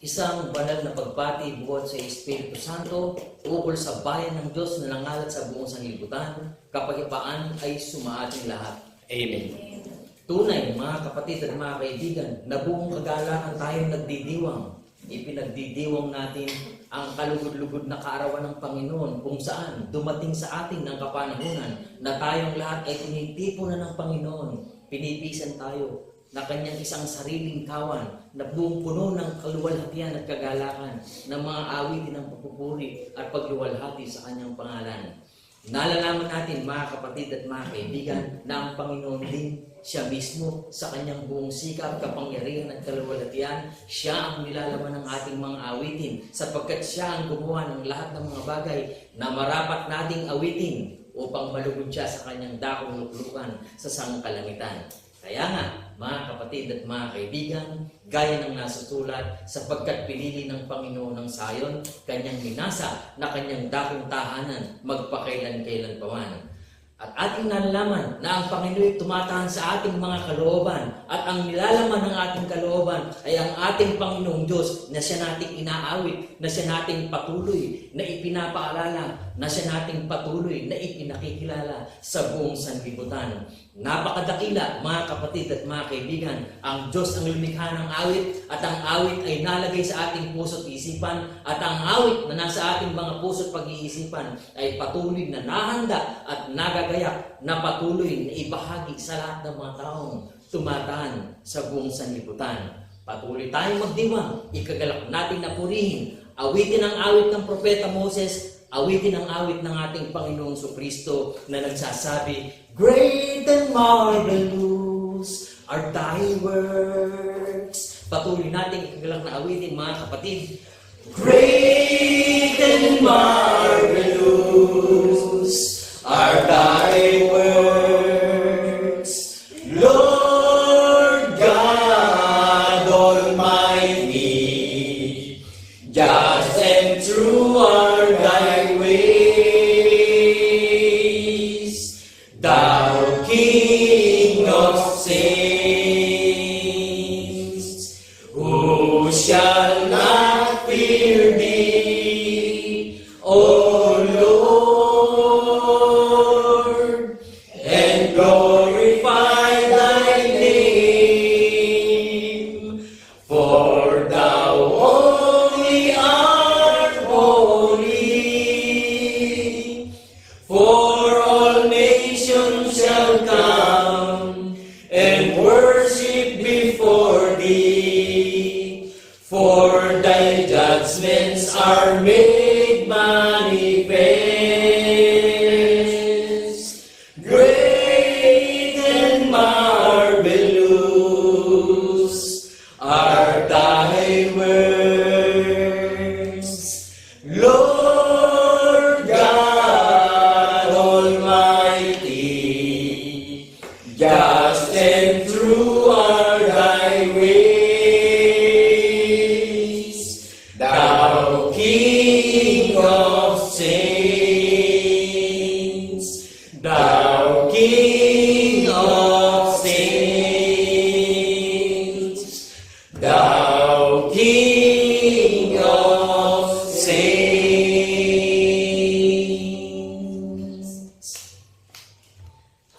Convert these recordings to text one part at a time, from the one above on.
isang banal na pagbati buhat sa Espiritu Santo ukol sa bayan ng Diyos na nangalat sa buong sanlibutan, kapayapaan ay sumaating lahat. Amen. Tunay, mga kapatid at mga kaibigan, na buong kagalakan tayong nagdidiwang. Ipinagdidiwang natin ang kalugod-lugod na kaarawan ng Panginoon kung saan dumating sa atin ng kapanahunan na tayong lahat ay tinitipunan ng Panginoon. Pinipisan tayo na kanyang isang sariling kawan na buong puno ng kaluwalhatian at kagalakan ng mga awitin ng papupuri at pagluwalhati sa kanyang pangalan. Nalalaman natin, mga kapatid at mga kaibigan, na ang Panginoon din siya mismo sa kanyang buong sikap, kapangyarihan at kaluwalhatian, siya ang nilalaman ng ating mga awitin sapagkat siya ang gumawa ng lahat ng mga bagay na marapat nating awitin upang malugod siya sa kanyang dakong luklukan sa sangkalangitan. Kaya nga, mga kapatid at mga kaibigan, gaya ng nasusulat, sapagkat pinili ng Panginoon ng Sayon, kanyang minasa na kanyang dakong tahanan, magpakailan-kailan paman. At ating nalalaman na ang Panginoon tumatahan sa ating mga kalooban at ang nilalaman ng ating kalooban ay ang ating Panginoong Diyos na siya nating inaawit, na siya nating patuloy na ipinapaalala, na siya nating patuloy na ipinakikilala sa buong sanlibutan. Napakadakila, mga kapatid at mga kaibigan, ang Diyos ang lumikha ng awit at ang awit ay nalagay sa ating puso't isipan at ang awit na nasa ating mga puso't pag-iisipan ay patuloy na nahanda at nagagayak na patuloy na ibahagi sa lahat ng mga taong tumatahan sa buong sanlibutan. Patuloy tayong magdiwang, ikagalak natin na purihin, awitin ang awit ng Propeta Moses, awitin ang awit ng ating Panginoong Jesucristo na nagsasabi, "Great and marvelous are thy works." Patuloy natin ikagalak na awitin, mga kapatid. Great and marvelous are thy works, Lord God Almighty. Just and true are thy ways, thou King of saints. Who shall not fear thee, O Lord, and glorify thy name? For thou only art holy, for all nations shall come and worship before thee, for thy judgments are made manifest. Great and marvelous are thy works, Lord God Almighty. Just and true are thy ways, thou King of saints, thou King of saints, thou King of saints.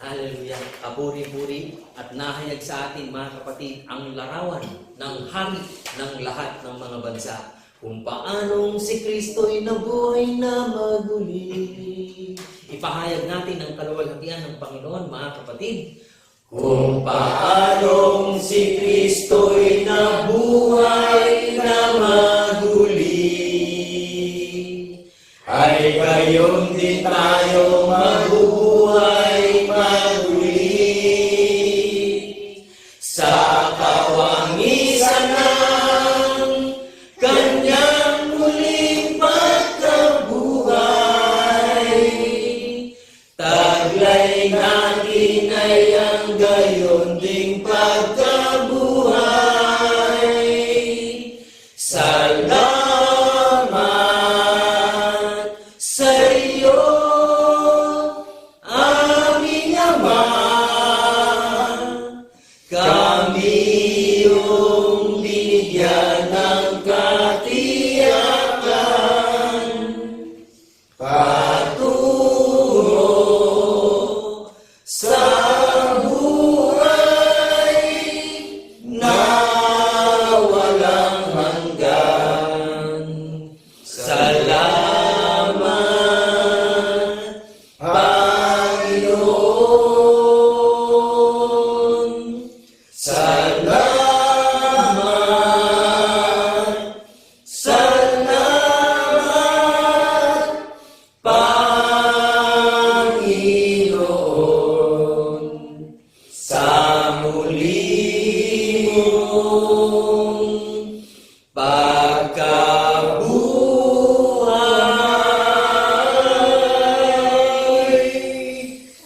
Hallelujah! Kapuri-puri at nahayag sa atin, mga kapatid, ang larawan ng hari ng lahat ng mga bansa. Kung paanong si Kristo'y nabuhay na maguli. Ipahayag natin ang kaluwalhatian ng Panginoon, mga kapatid. Kung paanong si Kristo'y nabuhay na maguli, ay gayon din tayo mabuhay maguli. Sa kawangisan ng kanyang muling pagkabuhay, taglay natin ay ang gayon ding pagkabuhay. Salamat sa iyo, aming Ama. Kami iyong binigyan ng Salamat, salamat, Panginoon, sa muli mong pagkabuhay.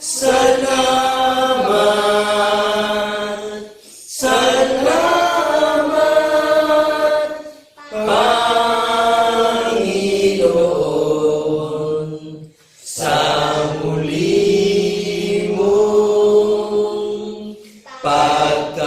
Salamat, salamat, Panginoon, sa muli mong pagkabuhay.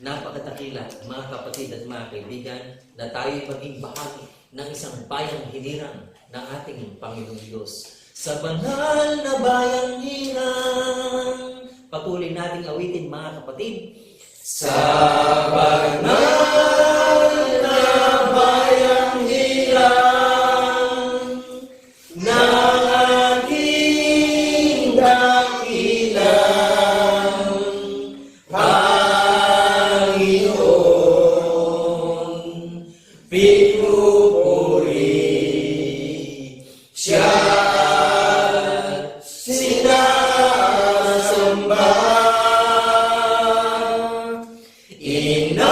Napakatakila, mga kapatid at mga kaibigan, na tayo'y maging bahagi ng isang bayang hinirang ng ating Panginoong Diyos. Sa banal na bayang hinirang, patuloy nating awitin, mga kapatid. Sa banal na bayang hirang ng ating dakilang Panginoon, pinupuri siya at sinasamba. Inawitan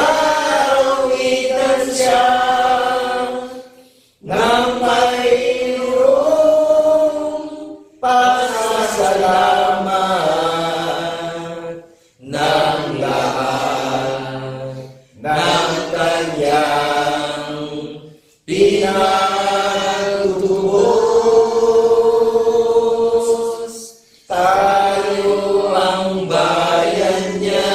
siya ng mayroong pasasalamat ng lahat ng kanyang pinatutubos. Tayo ang bayan niya,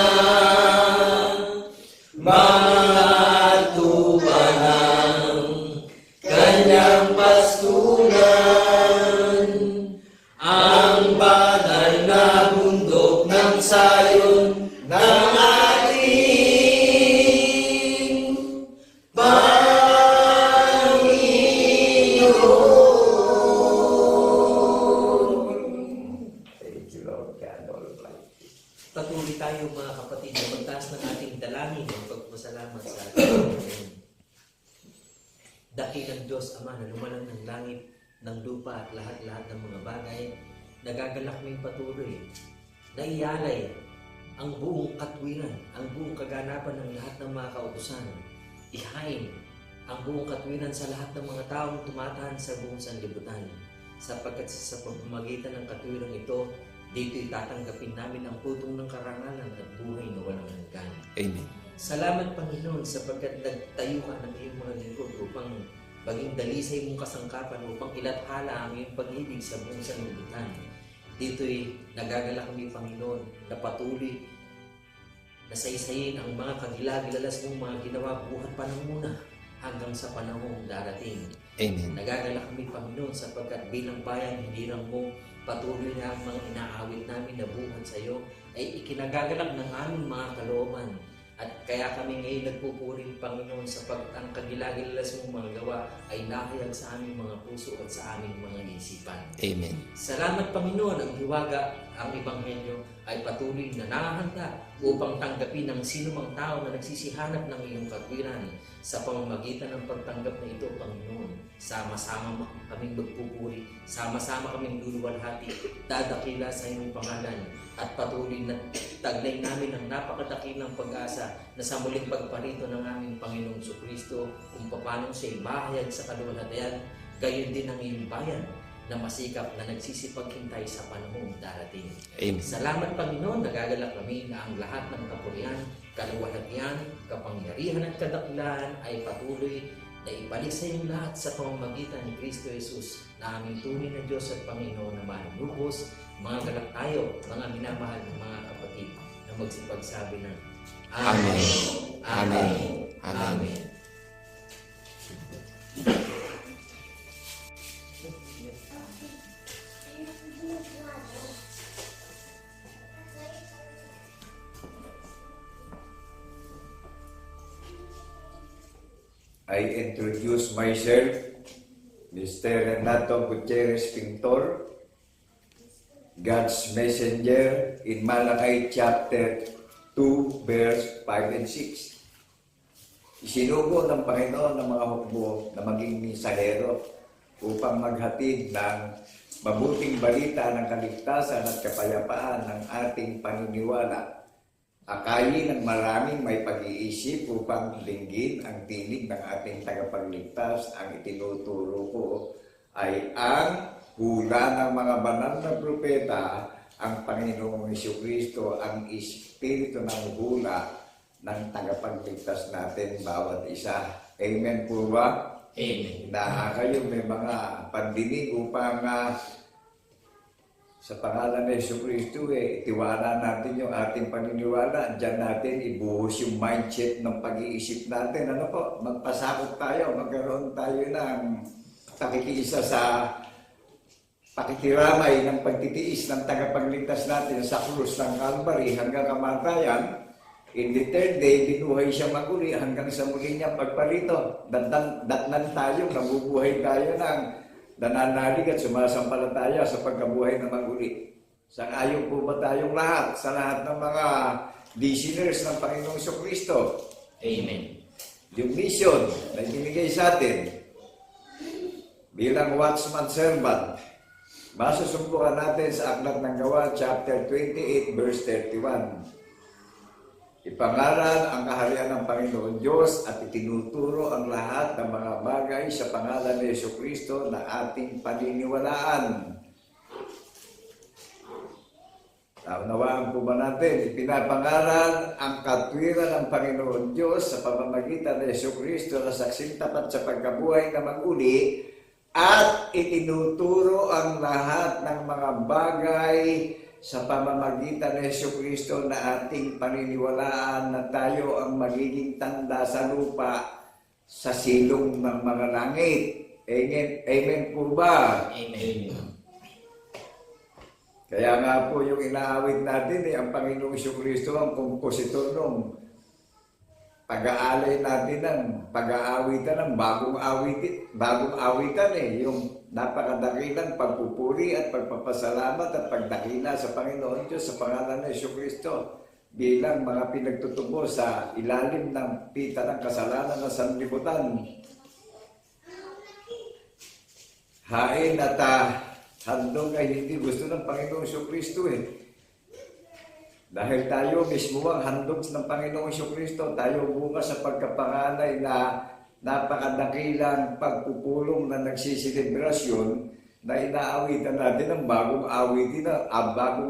mga tupa ng kanyang pastulan, ang banal na bundok ng Sayon ng ating Panginoon. Thank you, Lord God Almighty. Patuloy tayo, mga kapatid, na magtaas ng ating dalangin ng pagpasalamat sa ating Panginoon. Dakilang Diyos, Ama, na lumalang ng langit, ng lupa at lahat-lahat ng mga bagay, nagagalak mo yung patuloy, na ialay ang buong katwiran, ang buong kaganapan ng lahat ng mga kautusan, ihain ang buong katwiran sa lahat ng mga taong tumatahan sa buong sanlibutan, sapagkat sa pamamagitan ng katwiran ito, dito itatanggapin namin ang putong ng karangalan at buhay na walang hanggan. Amen. Salamat, Panginoon, sapagkat nagtayo ka ng iyong mga lingkod upang maging dalisay mong kasangkapan, upang ilathala ang iyong pag-ibig sa buong sanlibutan. Dito'y nagagalak kami, Panginoon, na patuloy na saysayin ang mga kagilagilalas mong mga ginawa buhat pa ng muna hanggang sa panahong darating. Amen. Nagagalak kami, Panginoon, sapagkat bilang bayan, hinirang mo, patuloy na ang mga inaawit namin na buhat sa iyo ay ikinagagalak ng aming mga kalooban. At kaya kami ngayon nagpupuring, Panginoon, sapagkat ang kagilagilalas mong mga gawa ay nahayag sa aming mga puso at sa aming mga isipan. Amen. Salamat, Panginoon, ang hiwaga, ang Ebanghelyo ay patuloy na nakahanda upang tanggapin ng sinumang tao na nagsisihanap ng iyong katwiran. Sa pamamagitan ng pagtanggap na ito, Panginoon, sama-sama kaming magpupuri, sama-sama kaming luluwalhati, dadakila sa iyong pangalan, at patuloy na taglay namin ang napakadakilang pag-asa na sa muling pagparito ng aming Panginoong Jesucristo kung paano siya mahayag sa kaluwalhatian, gayon din ang iyong bayan na masikap na nagsisipaghintay sa panahong darating. Amen. Salamat, Panginoon, nagagalak kami na ang lahat ng kapurihan, kaluwalhatian, kapangyarihan at kadakilaan ay patuloy na ibalik sa iyong lahat sa pamamagitan ni Kristo Jesus na aming tunay na Diyos at Panginoon na manunubos. Mga galak tayo, mga minamahal ng mga kapatid, na magsipagsabi ng Amen. Amen. Amen. Amen. I introduce myself. Mr. Renato Gutierrez Pintor, God's Messenger in Malakay chapter 2, verse 5 and 6. Isinugo ng Panginoon ng mga hukbo na maging misahero upang maghatid ng mabuting balita ng kaligtasan at kapayapaan ng ating paniniwala. Akayin ng maraming may pag-iisip upang linggin ang tinig ng ating tagapagligtas. Ang itinuturo ko ay ang hula ng mga banal na propeta, ang Panginoong Jesucristo, ang espiritu ng hula ng tagapagligtas natin bawat isa. Amen po ba? Amen. Na kayo may mga pandinig upang sa pangalan ni Jesucristo, itiwala natin yung ating paniniwala. Diyan natin ibuhos yung mindset ng pag-iisip natin. Ano po? Magpasakot tayo, magkaroon tayo ng pakikiisa sa pakikiramay ng pagtitiis ng tagapagligtas natin sa krus ng Calvary hanggang kamatayan. In the third day, binuhay siya maguli hanggang sa muli niya pagparito. Datnan tayo, nabubuhay tayo ng nananalig at sumasampalataya sa pagkabuhay na maguli. Sang-ayon po ba tayong lahat sa lahat ng mga listeners ng Panginoong Jesucristo? Amen. Yung mission na ibinigay sa atin bilang watchman servant, masusumbukan natin sa Aklat ng Gawa, chapter 28, verse 31. Ipangaral ang kaharian ng Panginoon Diyos at itinuturo ang lahat ng mga bagay sa pangalan ni Jesucristo na ating paniniwalaan. Naunawaan po ba natin? Ipinapangaral ang katwiran ng Panginoon Diyos sa pamamagitan ni Jesucristo na saksing tapat sa pagkabuhay na maguli at itinuturo ang lahat ng mga bagay sa pamamagitan ni Jesucristo na ating paniniwalaan na tayo ang magiging tanda sa lupa sa silong ng mga langit. Amen, amen po ba? Amen. Kaya nga po yung inaawit natin ang Panginoong Jesucristo ang kompositor ng pag-aalay natin ng pag-aawitan ng bagong awitan yung napakadakilang pagpupuri at pagpapasalamat at pagdakila sa Panginoon Diyos sa pangalan ng Jesucristo bilang mga pinagtutubo sa ilalim ng pita ng kasalanan ng sanlibutan. Hain at handog ay hindi gusto ng Panginoong Jesucristo Dahil tayo mismo ang handog ng Panginoong Jesucristo, tayo bunga sa pagkapanganay na napakadakilang pagpupulong na nagsiselebrasyon na inaawitan natin ng bagong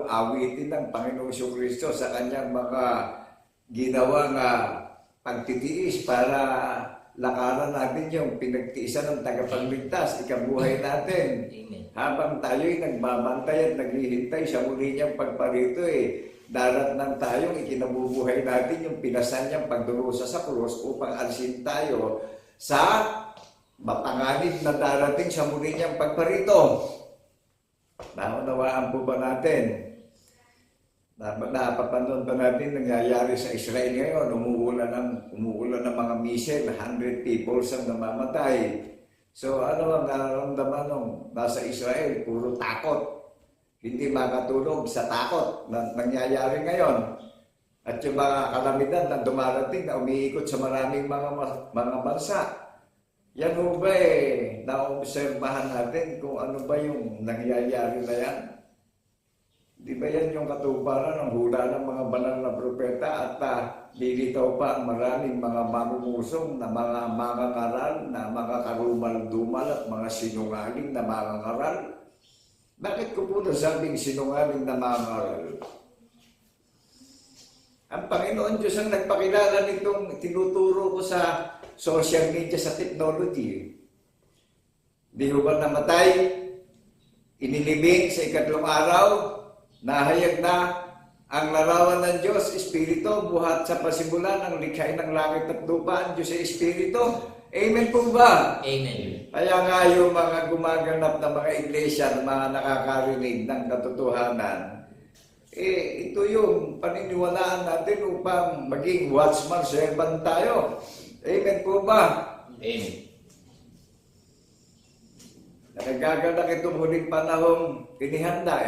awitin ng Panginoong Jesucristo sa kanyang mga ginawang pagtitiis para lakaran natin yung pinagtiisan ng tagapagligtas, ikabuhay natin. Amen. Habang tayo'y nagbabantay at naghihintay sa muli niyang pagparito daratnan tayong ikinabubuhay natin yung pinasan niyang pagdurusa sa krus upang alisin tayo sa mapanganib na darating sa muli niyang pagparito. Naunawaan po ba natin? Napapanood ba natin nangyayari sa Israel ngayon? Umuulan ng mga missile, 100 people ang namamatay. So ano ang nararamdaman nung nasa Israel? Puro takot. Hindi makatulog sa takot na nangyayari ngayon. At yung mga kalamidad na dumarating na umiikot sa maraming mga bansa. Yan ho ba naobserbahan natin kung ano ba yung nangyayari na yan? Di ba yan yung katuparan ng hula ng mga banal na propeta at lilitaw pa ang maraming mga mangunusong na mga mangangaral, na mga karumal-dumal at mga sinungaling na mangangaral? Bakit ko po nasabing sinungaling na mangangaral? Ang Panginoon Diyos ang nagpakilala nitong tinuturo ko sa social media, sa technology. Di ho ba namatay? Inilibing sa ikatlong araw? Nahayag na ang larawan ng Diyos, Espiritu, buhat sa pasimulan ng likhain ng langit at lupa, ang Diyos ay Espiritu. Amen po ba? Amen. Kaya nga yung mga gumaganap na mga iglesia, mga nakakarinig ng katotohanan, ito yung paniniwalaan natin upang maging watchman servant tayo. Amen po ba? Amen. na nagaganap itong huling panahong inihanda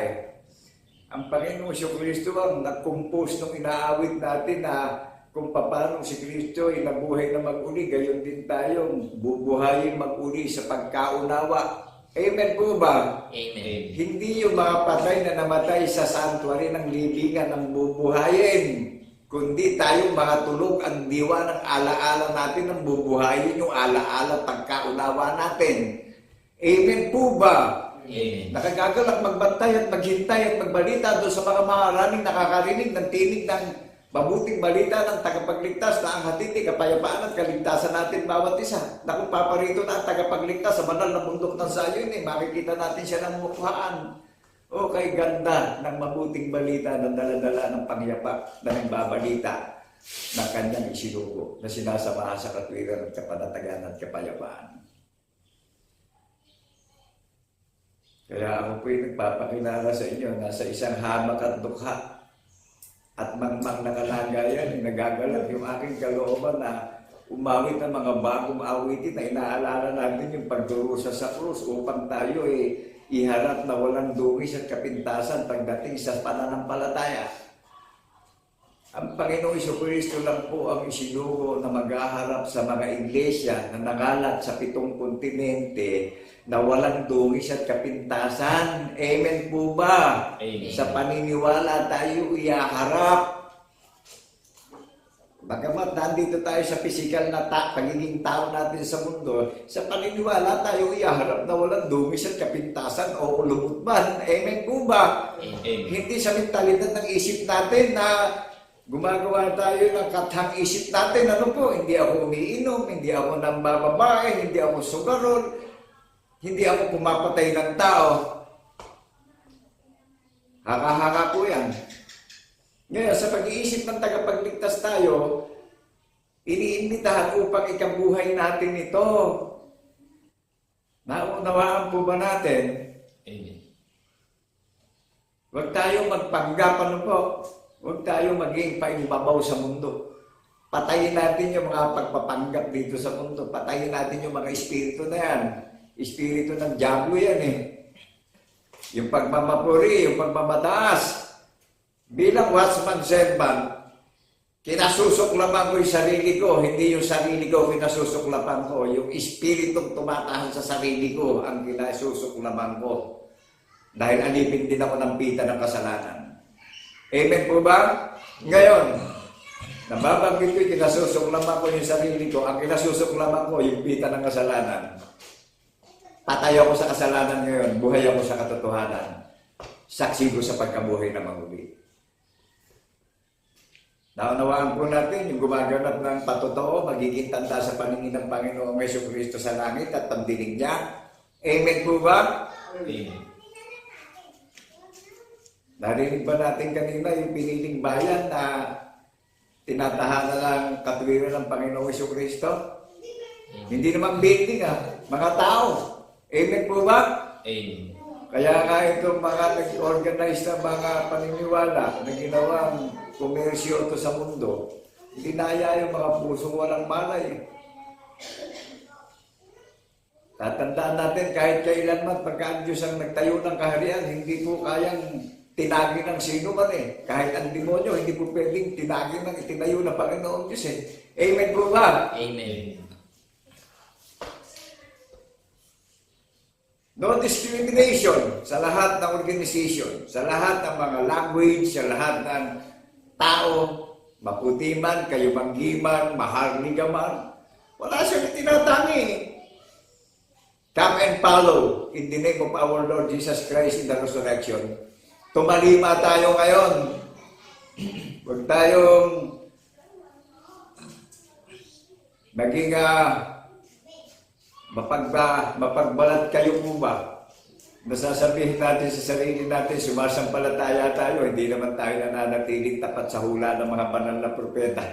Ang Panginoong Kristo ang nag-compose nung inaawit natin na kung paano si Kristo ay nabuhay na mag-uli, gayon din tayong bubuhayin mag-uli sa pagkaunawa. Amen po ba? Amen. Hindi yung mga patay na namatay sa sanctuary ng libingan ang bubuhayin, kundi tayong mga tulog ang diwa ng alaala natin ang bubuhayin yung alaala pagkaunawa natin. Amen po ba? Amen. Nakagagalak magbantay at maghintay at magbalita doon sa mga maraming nakakarinig ng tinig ng mabuting balita ng tagapagligtas na ang hatid ni kapayapaan at kaligtasan natin bawat isa. Na kung paparito na ang tagapagligtas sa banal na bundok ng Zion, makikita natin siya ng mukhaan. O kay ganda ng mabuting balita na dala-dala ng pangyapa na nagbabalita ng kanyang isinugo na sinasamahan sa katwiran at kapanatagan at kapayapaan. Kaya ako po'y nagpapakilala sa inyo, nasa isang hamak at dukha at mangmang na kalagayan, nagagalak yung aking kalooban na umawit ng mga bagong awitin na inaalala natin yung pagdurusa sa krus upang tayo iharap na walang dungis at kapintasan pagdating sa pananampalataya. Ang Panginoong Kristo lang po ang isinugo na maghaharap sa mga iglesia na nangalat sa 7 kontinente na walang dungis at kapintasan. Amen po ba? Amen. Sa paniniwala tayo ihaharap. Bagamat nandito tayo sa physical na pagiging tao natin sa mundo, sa paniniwala tayo ihaharap na walang dungis at kapintasan o lumot man. Amen po ba? Amen. Hindi sa mentalidad ng isip natin na gumagawa tayo ng kathang isip natin. Ano po? Hindi ako umiinom, hindi ako nambababae, hindi ako sugarol, hindi ako pumapatay ng tao. Haka-haka po yan. Ngayon, sa pag-iisip ng tagapagligtas tayo, iniimbitahan upang ikabuhay natin ito. Naunawaan po ba natin? Amen. Huwag tayong magpanggap, ano po? Huwag tayong maging paimbabaw sa mundo. Patayin natin yung mga pagpapanggap dito sa mundo. Patayin natin yung mga espiritu na yan. Espiritu ng diablo yan Yung pagmamapuri, yung pagmamataas. Bilang watchman servant, kinasusuklapan ko yung sarili ko, hindi yung sarili ko kinasusuklapan ko. Yung espiritong tumatahan sa sarili ko ang kinasusuklapan ko. Dahil alipin din ako ng pita ng kasalanan. Amen po ba? Ngayon, nababanggit ko yung kinasusuklapan ko yung sarili ko, ang kinasusuklapan ko yung pita ng kasalanan. Patay ako sa kasalanan ngayon, buhay ako sa katotohanan. Saksi ko sa pagkabuhay na maguli. Naunawaan po natin yung gumaganap ng patotoo, magiging tanda sa paningin ng Panginoong Jesucristo sa langit at pagdinig niya. Amen po ba? Amen. Narinig ba natin kanina yung piniling bayan na tinatahanan ng katwiran ng Panginoong Jesucristo? Hindi naman building mga tao. Amen po ba? Amen. Kaya nga itong mga nag-organize na mga paniniwala na ginawang komersyo ito sa mundo, dinaya yung mga pusong walang malay. Tatandaan natin kahit kailanman pagka ang Diyos ang nagtayo ng kaharian, hindi po kayang tinagi ng sino man Kahit ang demonyo, hindi po pwedeng tinagi ng itinayo na Panginoon Diyos Amen po ba? Amen. No discrimination sa lahat ng organization, sa lahat ng mga language, sa lahat ng tao, maputi man, kayumanggi man, maharlika man. Wala siyang tinatangi. Come and follow in the name of our Lord Jesus Christ in the resurrection. Tumalima tayo ngayon. Huwag tayong maging mapagbalat kayo po ba? Nasasabihin natin sa sarili natin, sumasampalataya tayo, hindi naman tayo nananatiling tapat sa hula ng mga banal na propeta.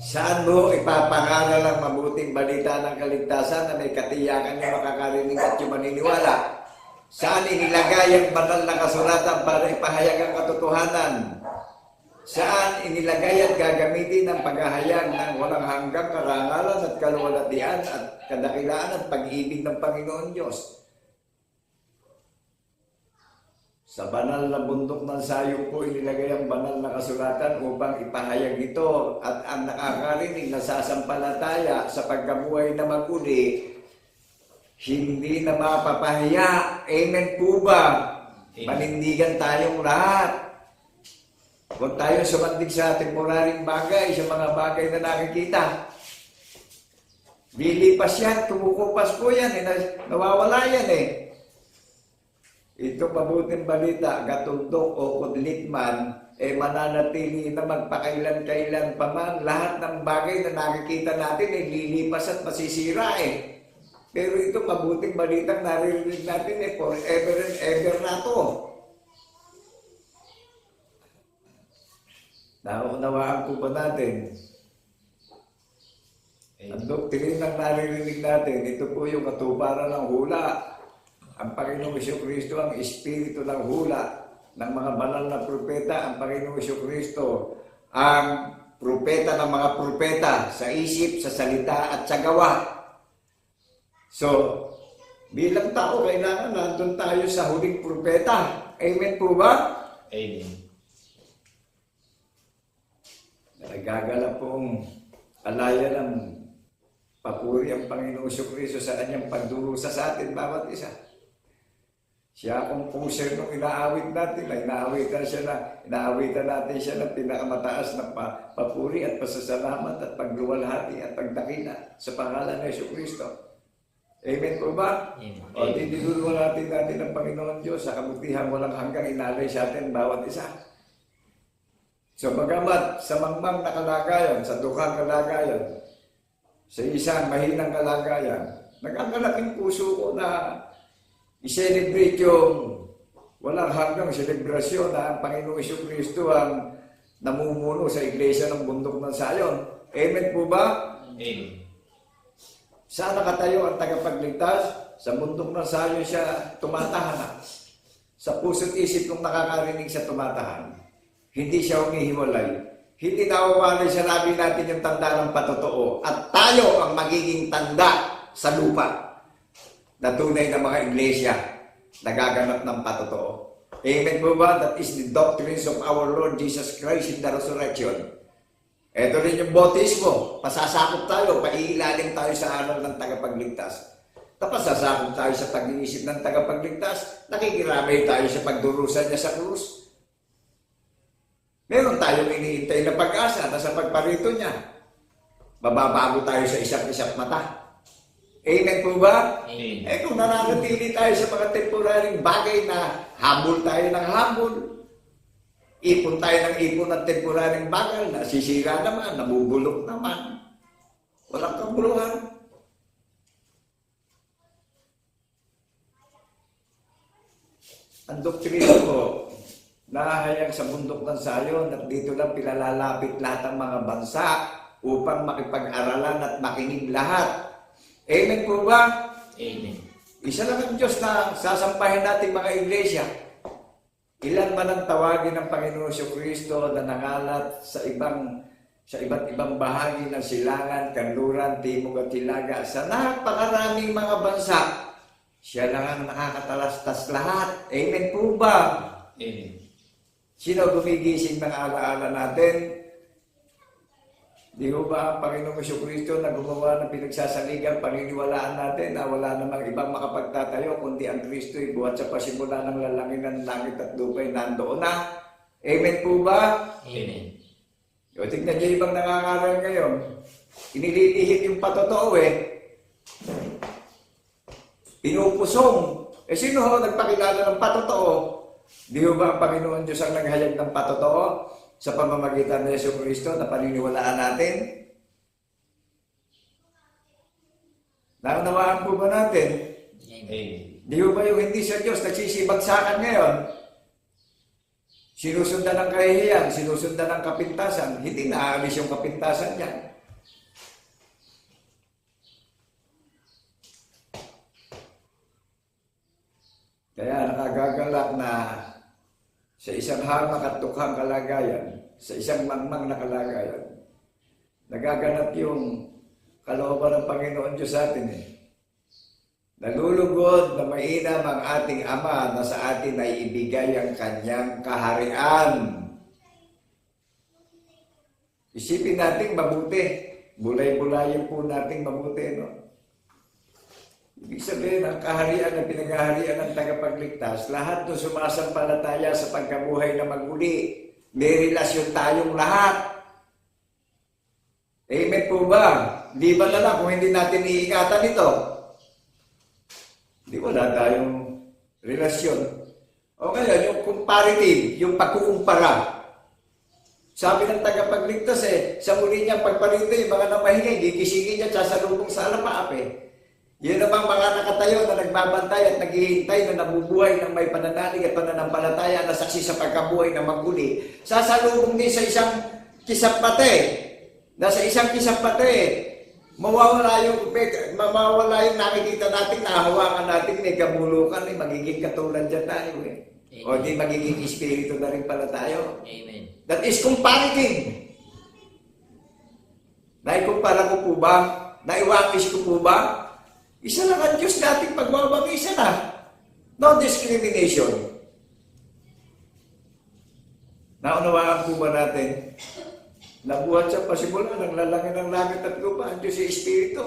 Saan mo ipapangaral ang mabuting balita ng kaligtasan na may katiyakan na makakarinig at yung maniniwala? Saan inilagay ang banal na kasulatan para ipahayag ang katotohanan? saan inilagay at gagamitin ang paghahayag ng walang hanggang karangalan at kaluwalhatian at kadakilaan at pag-ibig ng Panginoon Diyos. Sa banal na bundok ng sayo po inilagay ang banal na kasulatan upang ipahayag ito at ang nakakarinig na sasampalataya sa pagkabuhay na mag-uli, hindi na mapapahiya. Amen po ba? Amen. Panindigan tayong lahat. Huwag tayong sumandig sa temporaryong bagay, sa mga bagay na nakikita. Lilipas yan, tumukupas po yan, nawawala yan eh. Ito mabuting balita, gatundok o kudlit man, mananatili na magpakailan-kailan pa man. Lahat ng bagay na nakikita natin ay lilipas at masisira eh. Pero ito mabuting balitang naririnig natin forever and ever na to. Naunawaan po ba natin? Ang doktrinang naririnig natin, ito po yung katuparan ng hula. Ang Panginoong Jesucristo ang espiritu ng hula ng mga banal na propeta. Ang Panginoong Jesucristo ang propeta ng mga propeta sa isip, sa salita at sa gawa. So, bilang tao, kailangan nandun tayo sa huling propeta. Amen po ba? Amen. Nagagala pong alaya ng papuri ang Panginoong Jesucristo sa kanyang pagdurusa sa atin bawat isa. Siya ang composer nung inaawit natin, inaawitan natin siya ng pinakamataas na papuri at pasasalamat at pagluwalhati at pagdakila sa pangalan ng Jesucristo. Amen po ba? Amen. O diniduluwalhati natin ang Panginoon Diyos sa kabutihan walang hanggang inalay sa atin bawat isa. So bagamat sa mangmang na kalagayan, sa dukhang kalagayan, sa isang mahinang kalagayan, nagkakalaking puso ko na i-celebrate yung walang hanggang selebrasyon na ang Panginoong Jesucristo ang namumuno sa iglesia ng bundok ng Sayon. Amen po ba? Amen. Saan nakatayo ang tagapagligtas? Sa bundok ng Sayon siya tumatahan. Sa puso't isip ng nakakarinig sa tumatahan. Hindi siya humihiwalay. Hindi nawawalay sa labi natin yung tanda ng patotoo. At tayo ang magiging tanda sa lupa na tunay na mga iglesia nagaganap ng patotoo. Amen po ba? That is the doctrines of our Lord Jesus Christ in the resurrection. Ito rin yung bautismo. Pasasakop tayo, paiilalim tayo sa aral ng tagapagligtas. Tapos sasakop tayo sa pag-iisip ng tagapagligtas. Nakikiramay tayo sa pagdurusa niya sa krus. Meron tayong iniintay na pag-asa na sa pagparito niya. Mababago tayo sa isa't-isa't mata. Amen po ba? Amen. Kung nananatili tayo sa mga temporaryong bagay na habol tayo ng habol, ipon tayo ng ipon ng temporaryong bagay, nasisira naman, nabubulok naman, walang kabuluhan. Ang doktrina ko, nahahayag sa bundok ng Sayon at dito lang pinalalapit lahat ng mga bansa upang makipag-aralan at makinig lahat. Amen po ba? Amen. Isa lang ang Diyos na sasampahin natin mga iglesia. Ilan man ang tawagin ng Panginoon Jesucristo na nangalat sa iba't ibang bahagi ng silangan, kanluran, timog at hilaga, sa napakaraming mga bansa, siya lang ang nakakatalastas lahat. Amen po ba? Amen. Sino gumigising ng alaala natin? Di ho ba ang Panginoong Jesucristo na gumawa ng pinagsasaligang paniniwalaan natin na wala namang ibang makapagtatayo kundi ang Kristo'y buhat sa pasimula ng lalangin ng langit at lupa'y nandoon na. Amen po ba? Amen. O tignan niyo ibang nangangaral ngayon. Inililihit yung patotoo Pinupusong. Sino ho nagpakilala ng patotoo? Di ho ba ang Panginoon Diyos ang naghayag ng patotoo? Sa pamamagitan ng Jesucristo na paniniwalaan natin? Naunawaan po ba natin? Amen. Di ba yung hindi sa Diyos nagsisibagsakan ngayon? Sinusundan ng kahihiyan, sinusundan ng kapintasan. Hindi naaalis yung kapintasan niya. Kaya nakagagalak na sa isang hamak at tukhang kalagayan, sa isang mangmang na kalagayan, nagaganap yung kalooban ng Panginoon Diyos sa atin eh. Nalulugod na mainam ang ating Ama na sa atin ay ibigay ang kanyang kaharian. Isipin natin mabuti. Bulay-bulayin po natin mabuti, no? Ibig sabihin, ang kaharian na pinagaharian ng tagapagligtas, lahat ng sumasampalataya sa pagkabuhay na maguli, may relasyon tayong lahat. Amen po ba? Di ba na lang kung hindi natin iingatan ito? Di wala tayong relasyon. O ngayon, yung comparative, yung pagkukumpara. Sabi ng tagapagligtas sa muli niyang pagparito, yung mga namahingay, gigisingin niya sasalubong sa alapaap Yun namang mga nakatayo na nagbabantay at naghihintay na nabubuhay ng may pananalig at pananampalataya na saksi sa pagkabuhay ng maguli, sasalubong din sa isang kisapate. Na sa isang kisapate, mawawala yung nakikita natin, nahawakan natin, may kabulukan, magiging katulad dyan tayo O di magiging espiritu na rin pala tayo. Amen. That is comparative. Naikumpara ko po ba? Naiwakis ko po ba? Isa lang ang Diyos nating pagwawagisa na. No discrimination. Naunawaan po ba natin? Nabuhat sa pasimula, naglalaki ng langit at lupa, ang Diyos ay Espiritu.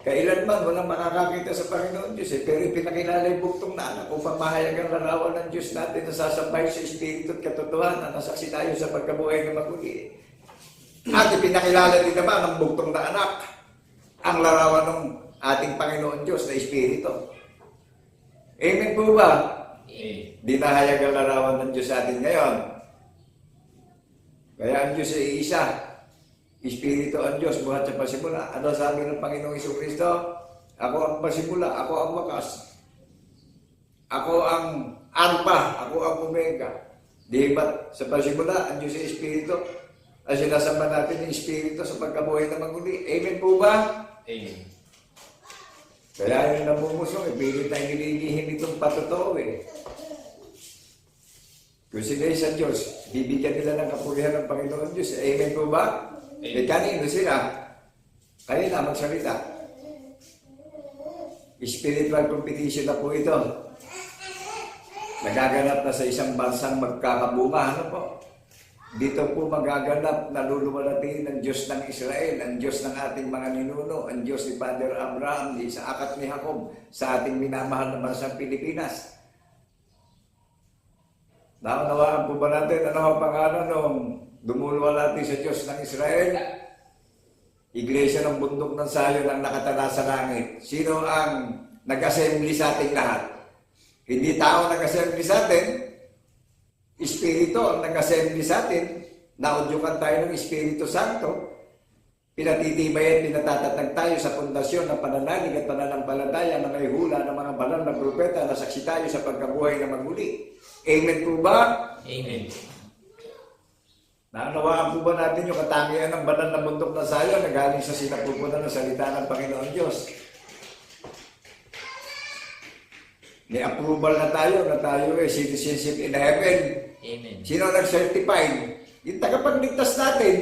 Kailanman walang makakakita sa Panginoon Diyos pero pinakilala yung buktong na anak upang mahayag ang larawan ng Diyos natin na sasambay sa Espiritu at katotohanan na saksi tayo sa pagkabuhay ng maguli. At ipinakilala din naman ang buktong na anak ang larawan ng ating Panginoon Diyos na Espiritu. Amen po ba? Dinahayag ang larawan ng Diyos sa atin ngayon. Kaya ang Diyos ay isa. Espiritu ang Diyos, buhat sa pasimula. Ano sabi ng Panginoong Jesucristo? Ako ang pasimula, ako ang wakas. Ako ang Alpha, ako ang Omega. Di ba sa pasimula, ang Diyos ay Espiritu? At sinasamba natin yung Espiritu sa pagkabuhay na maguli. Amen po ba? Amen. Kaya yung namumusong, pilit na nililihin itong patotoo Kung sila sa Diyos, bibigyan nila ng kapulihan ng Panginoon Diyos. Amen po ba? Kanino sila? Kanina magsalita. Spiritual competition na po ito. Nagaganap na sa isang bansang magkakabunga. Ano po? Dito po magaganap na luluwalhati ng Diyos ng Israel, ang Diyos ng ating mga ninuno, ang Diyos ni Father Abraham, ni Isaac at ni Jacob sa ating minamahal na bansang Pilipinas. Naunawaan po ba natin ano ang pangalan nung dumuluwalhati sa Diyos ng Israel? Iglesia ng bundok ng Sayon ang nakatala sa langit. Sino ang nag-assembly sa ating lahat? Hindi tao nag-assembly sa atin. Espiritu ang nag-assembly sa atin. Naudyukan tayo ng Espiritu Santo. Pinatitibay at pinatatatag tayo sa pundasyon ng pananalig at pananampalataya na may hula ng mga banal na propeta na saksi tayo sa pagkabuhay na maguli. Amen po ba? Amen. Naunawaan po ba natin yung katangian ng banal na bundok na Sayon na galing sa sinapupunan ng salita ng Panginoon Diyos? May approval na tayo citizenship in heaven. Amen. Sino nag-certify? Yung tagapagligtas natin.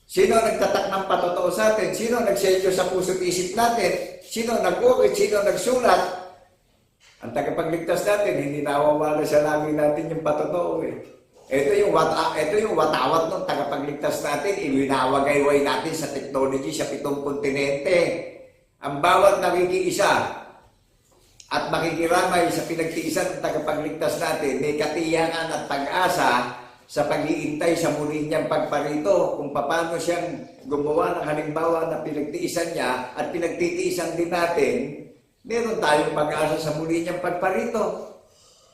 Sino nagtatak ng patotoo sa atin? Sino nagselyo sa puso't isip natin? Sino nag-ukit? Sino nagsulat? Ang tagapagligtas natin, hindi nawawala sa langit natin yung patotoo Ito yung watawat ng tagapagligtas natin, iwinawagayway natin sa technology sa 7 kontinente. Ang bawat nakikiisa at makikiramay sa pinagtiisan ng tagapagligtas natin, may katiyakan at pag-asa sa pag-iintay sa muli niyang pagparito kung paano siyang gumawa ng halimbawa na pinagtiisan niya at pinagtitiisan din natin, meron tayong pag-asa sa muli niyang pagparito.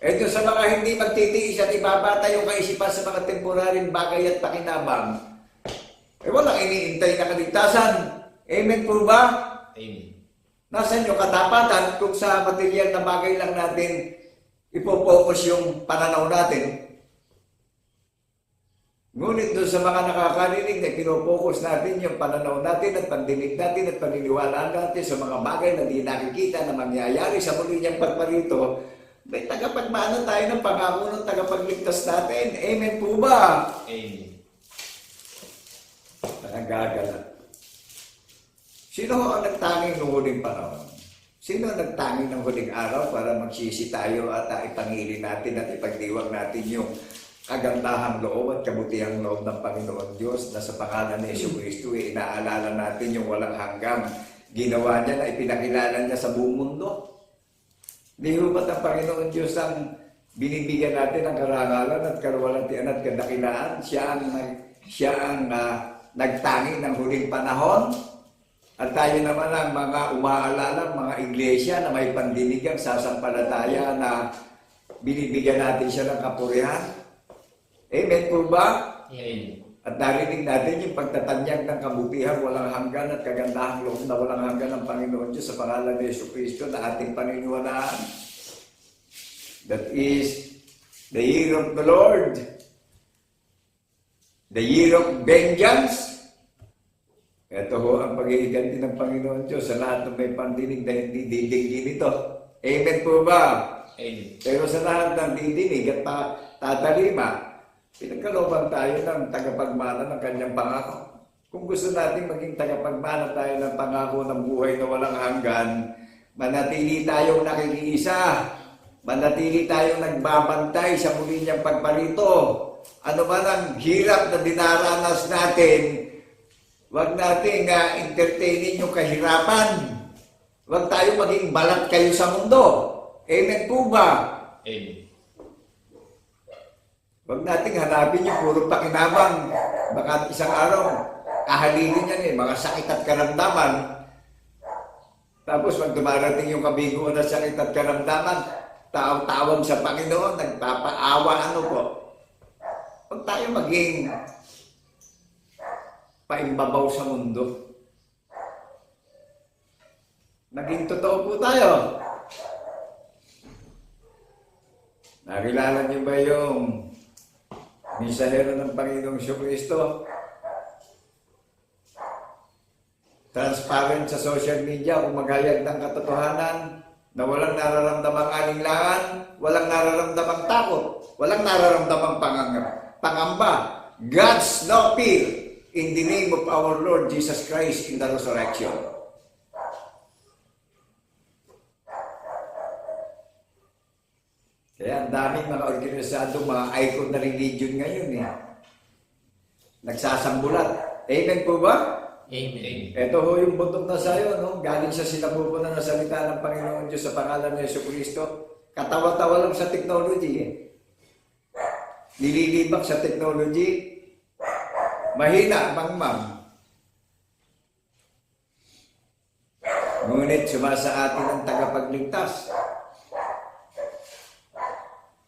Ito sa mga hindi magtitiis at ibabata yung kaisipan sa mga temporaryong bagay at pakinabang, walang iniintay na kaligtasan. Amen po ba? Amen. Nasaan yung katapatan kung sa material na bagay lang natin ipopokus yung pananaw natin? Ngunit doon sa mga nakakarinig na pinopokus natin yung pananaw natin at pandinig natin at paniniwalaan natin sa mga bagay na di nakikita na mangyayari sa muli niyang pagparito, May tagapagmana tayo ng pangako ng tagapagligtas natin. Amen po ba? Amen. Nagagalat. Sino ang nagtanging ng huling panahon? Sino ang nagtanging ng huling araw para magsisi tayo at ipangili natin at ipagdiwang natin yung kagandahang loob at kabutihang loob ng Panginoon Diyos na sa pangalan ni Yesu Cristo inaalala natin yung walang hanggang ginawa niya na ipinakilala niya sa buong mundo. Di ho ba't ang Panginoon Diyos ang binibigyan natin ng karangalan at kaluwalhatian at kadakilaan? Siya ang nagtangi ng huling panahon. At tayo naman ang mga umaalala, mga iglesia na may pandinigang sasampalataya na binibigyan natin siya ng kapurihan. Amen po ba? Amen. At narinig natin yung pagtatanyag ng kabutihan, walang hanggan at kagandahang loob na walang hanggan ng Panginoon Diyos sa pangalan ni Yesu Cristo na ating paniniwalaan. That is the year of the Lord. The year of vengeance. Ito ho ang pag-iiganti ng Panginoon Diyos sa lahat ng may pandinig na hindi didigin ito. Amen po ba? Amen. Pero sa lahat ng didinig at tatalima, pinagkalooban tayo ng tagapagmana ng kanyang pangako. Kung gusto natin maging tagapagmana tayo ng pangako ng buhay na walang hanggan, manatili tayong nakikiisa, manatili tayong nagbabantay sa muli niyang pagparito. Ano man ang hirap na dinaranas natin, huwag nating entertainin yung kahirapan. Huwag tayo maging balat kayo sa mundo. Amen po ba? Amen. Huwag nating hanapin yung puro pakinabang. Baka isang araw, kahalilin yan mga sakit at karamdaman. Tapos pag dumarating yung kabiguan na sakit at karamdaman, tawag sa Panginoon, nagpapaawa, ano po. Huwag tayo maging paimbabaw sa mundo. Naging totoo po tayo. Nakilala niyo ba yung misahero ng Panginoong Kristo? Transparent sa social media, kung maghayag ng katotohanan na walang nararamdamang alinlangan, walang nararamdamang takot, walang nararamdamang pangamba. God's no fear. In the name of our Lord Jesus Christ in the resurrection. Kaya ang daming mga organisado, mga icon na religion ngayon nagsasambulat. Amen po ba? Amen. Ito ho yung buntok na sayo, no? Galing sa sinapupunan ng salita ng Panginoon Diyos sa pangalan ng Yesu Cristo. Katawa-tawa lang sa technology Nililibak sa technology. Mahina, mangmang. Ngunit sumasa atin ang tagapagligtas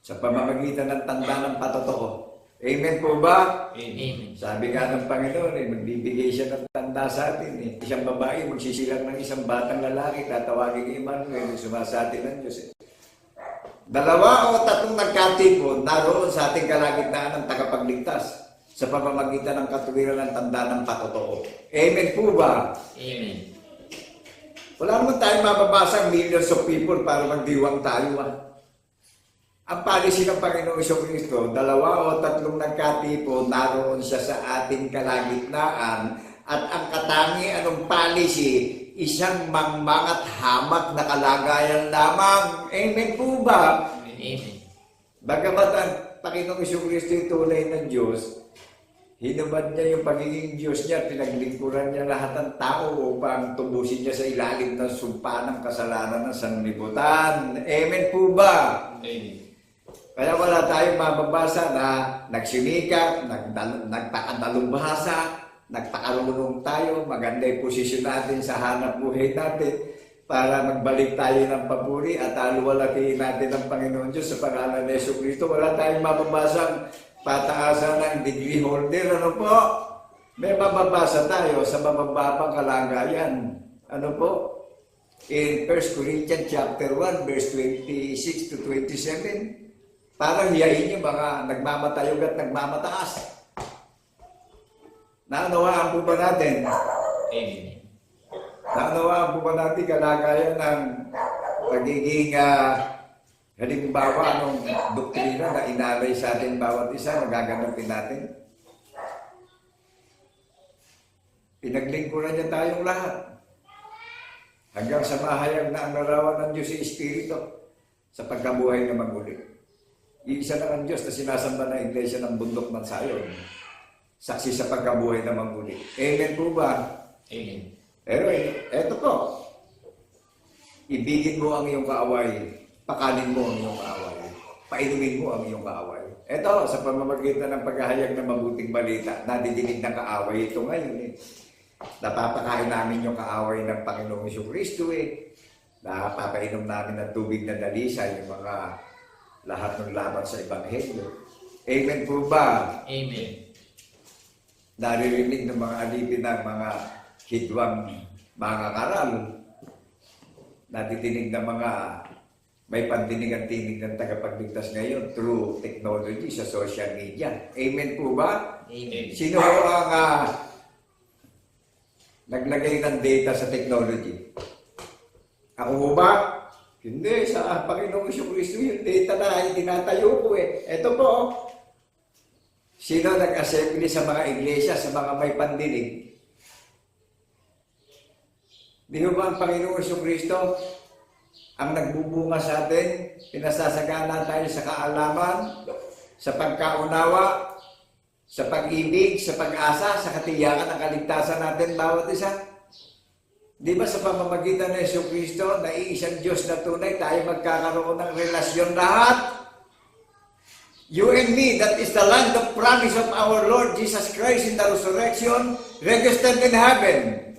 sa pamamagitan ng tanda ng patotoo. Amen po ba? Amen. Sabi nga ng Panginoon, magbibigay siya ng tanda sa atin. Isang babae, magsisilang ng isang batang lalaki, tatawagin Emmanuel, sumasa atin ng Diyos. 2 o 3 nagkatipon, naroon sa ating kalagitnaan ng tagapagligtas sa pamamagitan ng katuwiran ng tanda ng patotoo. Amen po ba? Amen. Wala naman tayong mababasang millions of people para magdiwang tayo. Ang policy ng Panginoong Kristo, 2 o 3 nagkatipon, naroon siya sa ating kalagitnaan. At ang anong policy, isang mangmangat hamak na kalagayan lamang. Amen po ba? Amen. Bagamat ang Panginoong Kristo ay tunay ng Diyos, hinubad niya yung pagiging Diyos niya, pinaglingkuran niya lahat ng tao upang tubusin niya sa ilalim ng sumpa ng kasalanan ng sanlibutan. Amen po ba? Amen. Kaya wala tayong mababasa na nagsinikap, nagpakadalubhasa, nagpakarunong tayo, maganda yung posisyon natin sa hanap buhay natin para magbalik tayo ng papuri at aluwalhatiin natin ang Panginoon Diyos sa pangalan ni Yesu Cristo. Wala tayong mababasang pataasan ng degree holder. Ano po? May mababasa tayo sa mabababang kalagayan. Ano po? In 1 Corinthians chapter 1, verse 26 to 27. Parang hiyain yung mga nagmamatayog at nagmamataas. Naunawaan po ba natin? Amen. Naunawaan po ba natin kalagayan ng pagiging Halimbawa, anong doktrina na inalay sa atin bawat isa, magaganapin natin. Pinaglingkuran niya tayong lahat. Hanggang sa mahayag na ang larawan ng Diyos sa Espiritu sa pagkabuhay na maguli. Iisa lang ang Diyos na sinasamba ng Iglesia ng bundok ng Sayon. Saksi sa pagkabuhay na maguli. Amen po ba? Amen. Pero eto po. Ibigin mo ang iyong kaaway. Pakanin mo ang iyong kaaway. Painumin mo ang iyong kaaway. Eto, sa pamamagitan ng paghahayag ng mabuting balita, nadidinig ng kaaway ito ngayon eh. Napapakain namin yung kaaway ng Panginoong Jesucristo eh. Napapainom namin ng tubig na dalisay yung mga lahat ng laban sa Ebanghelyo. Amen po ba? Amen. Naririnig ng mga alipin ng mga hidwang mga karal. Natidinig ng mga may pandinig ang tinig ng tagapagligtas ngayon through technology sa social media. Amen po ba? Amen. Sino ang naglagay ng data sa technology? Ako po ba? Hindi, sa Panginoong Jesucristo yung data na tinatayo ko eh. Ito po, sino nag-assembly sa mga iglesia, sa mga may pandinig? Di ba ang Panginoong Jesucristo ang nagbubunga sa atin, pinasasagana tayo sa kaalaman, sa pagkaunawa, sa pag-ibig, sa pag-asa, sa katiyakan ng kaligtasan natin bawat isa. Di ba sa pamamagitan ng Jesucristo na iisang Diyos na tunay, tayo magkakaroon ng relasyon lahat? You and me, that is the land of promise of our Lord Jesus Christ in the resurrection, registered in heaven.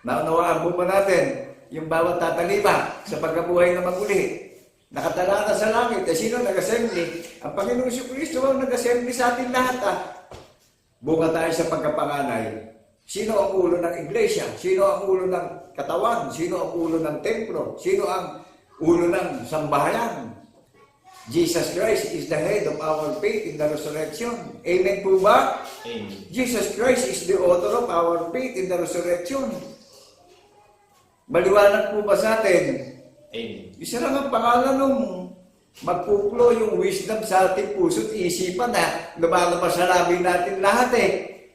Naunawaan po ba natin yung bawat tatalima sa pagkabuhay na maguli? Nakatala na sa langit. Eh, sino nag-assembly? Ang Panginoong Jesucristo ang nag-assembly sa atin lahat. Bunga tayo sa pagkapanganay. Sino ang ulo ng iglesia? Sino ang ulo ng katawan? Sino ang ulo ng templo? Sino ang ulo ng sambahayan? Jesus Christ is the head of our faith in the resurrection. Amen po ba? Amen. Jesus Christ is the author of our faith in the resurrection. Maliwanag po ba sa atin? Amen. Isa lang ang pangalan nung magpuplo yung wisdom sa ating puso't isipan na lumalabas sa labi natin lahat eh.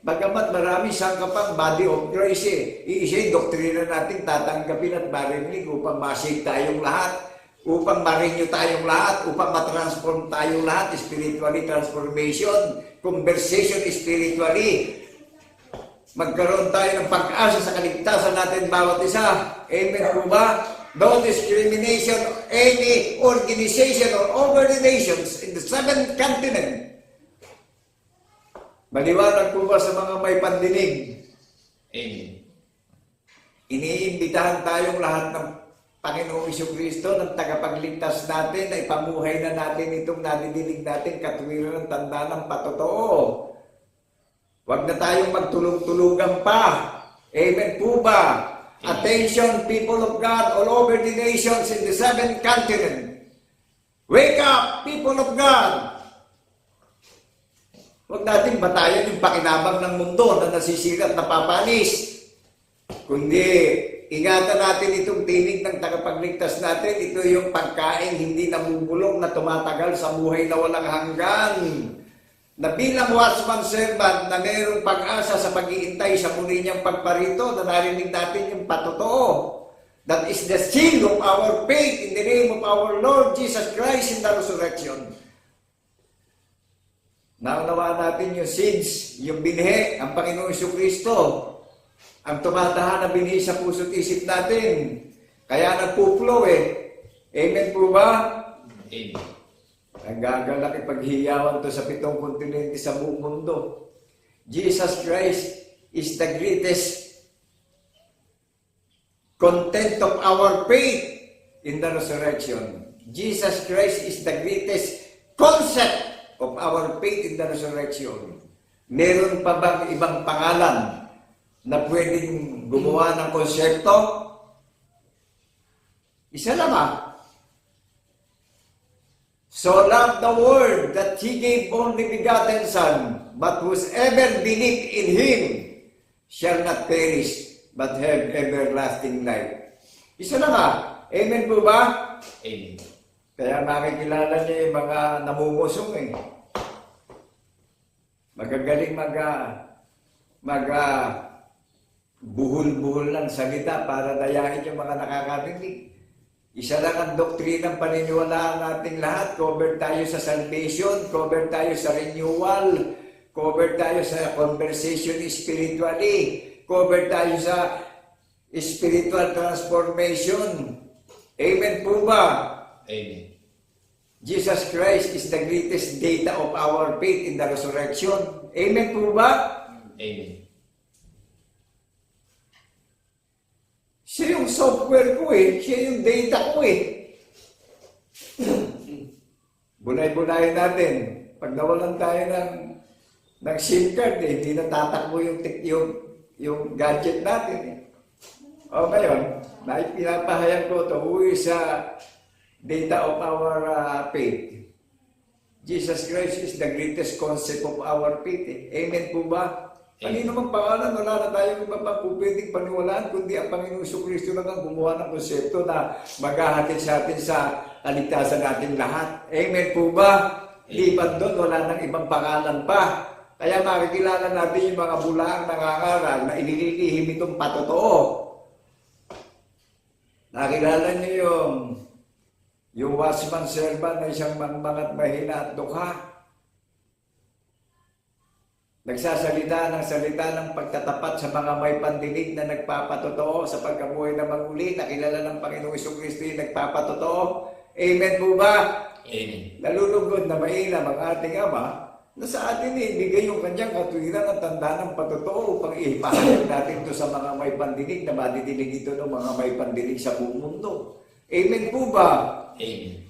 Bagamat marami sangkapang body of Christ eh. Iisa yung doktrina natin tatanggapin at marinig upang masig tayong lahat, upang marinyo tayong lahat, upang matransform tayong lahat, spiritually transformation, conversation spiritually. Magkaroon tayo ng pag-asa sa kaligtasan natin bawat isa. Amen po ba? No discrimination of any organization or over the nations in the 7th continent. Maliwanag po ba sa mga may pandinig? Amen. Iniimbitahan tayong lahat ng Panginoong Jesucristo ng tagapagligtas natin na ipamuhay na natin itong nadidinig natin katwiran ng tanda ng patotoo. Huwag na tayong magtulog-tulugan pa. Amen po ba? Attention, people of God all over the nations in the 7th continent. Wake up, people of God! Huwag natin batayan yung pakinabang ng mundo na nasisira at napapanis. Kundi, ingatan natin itong tinig ng tagapagligtas natin. Ito yung pagkain hindi namumulong na tumatagal sa buhay na walang hanggan. Na bilang watchman servant na mayroong pag-asa sa pag-iintay sa muli niyang pagparito na narinig natin yung patotoo. That is the seal of our faith in the name of our Lord Jesus Christ in the resurrection. Naunawaan natin yung seeds, yung binhi, ang Panginoong Jesucristo, ang tumatahan na binhi sa puso't isip natin. Kaya nagpuplo eh. Amen po ba? Amen. Ang gagalak ipaghiyawan to sa 7 kontinente sa buong mundo. Jesus Christ is the greatest content of our faith in the resurrection. Jesus Christ is the greatest concept of our faith in the resurrection. Meron pa bang ibang pangalan na pwedeng gumawa ng konsepto? Isa lang So loved the world that He gave only begotten Son, but whosoever believe in Him shall not perish, but have everlasting life. Isa lang Amen po ba? Amen. Kaya makikilala niyo yung mga namumusong eh. Magagaling buhol-buhol ng salita para dayahin yung mga nakakarinig. Isa lang ang doktrinang paniniwalaan nating lahat. Cover tayo sa salvation, cover tayo sa renewal, cover tayo sa conversation spiritually, cover tayo sa spiritual transformation. Amen po ba? Amen. Jesus Christ is the greatest data of our faith in the resurrection. Amen po ba? Amen. Siya yung software ko eh. Siya yung data ko eh. Bulay-bulayin natin. Pag nawalan tayo ng SIM card eh, hindi na tatakbo yung gadget natin eh. O ngayon, pinapahayag ko ito, who is data of our faith. Jesus Christ is the greatest concept of our faith eh. Amen po ba? Kanino mang pangalan, wala na tayong iba pa po pwedeng paniwalaan, kundi ang Panginoong Kristo lang ang gumawa ng konsepto na maghahatid sa atin sa kaligtasan natin lahat. Amen po ba? Lipat doon, wala nang ibang pangalan pa. Kaya makikilala natin yung mga bulaang nangangaral na inililihim itong patotoo. Nakilala niyo yung watchman servant na isang mangmangat mahina at dukha. Nagsasalita ng salita ng pagtatapat sa mga may pandinig na nagpapatotoo sa pagkabuhay na maguli, nakilala ng Panginoong Kristo yung nagpapatotoo. Amen po ba? Amen. Nalulugod na mainam ang ating Ama na sa atin ibigay yung kanyang katuwiran at tanda ng patotoo upang ipahayag natin ito sa mga may pandinig na madidinig ito ng mga may pandinig sa buong mundo. Amen po ba? Amen.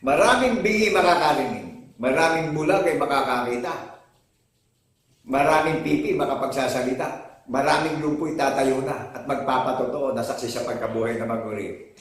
Maraming bingi makakarinig, maraming bulag ay makakakita. Maraming pipi makapagsasalita. Maraming lupoy tatayo na at magpapatotoo na saksi sa pagkabuhay na maguli.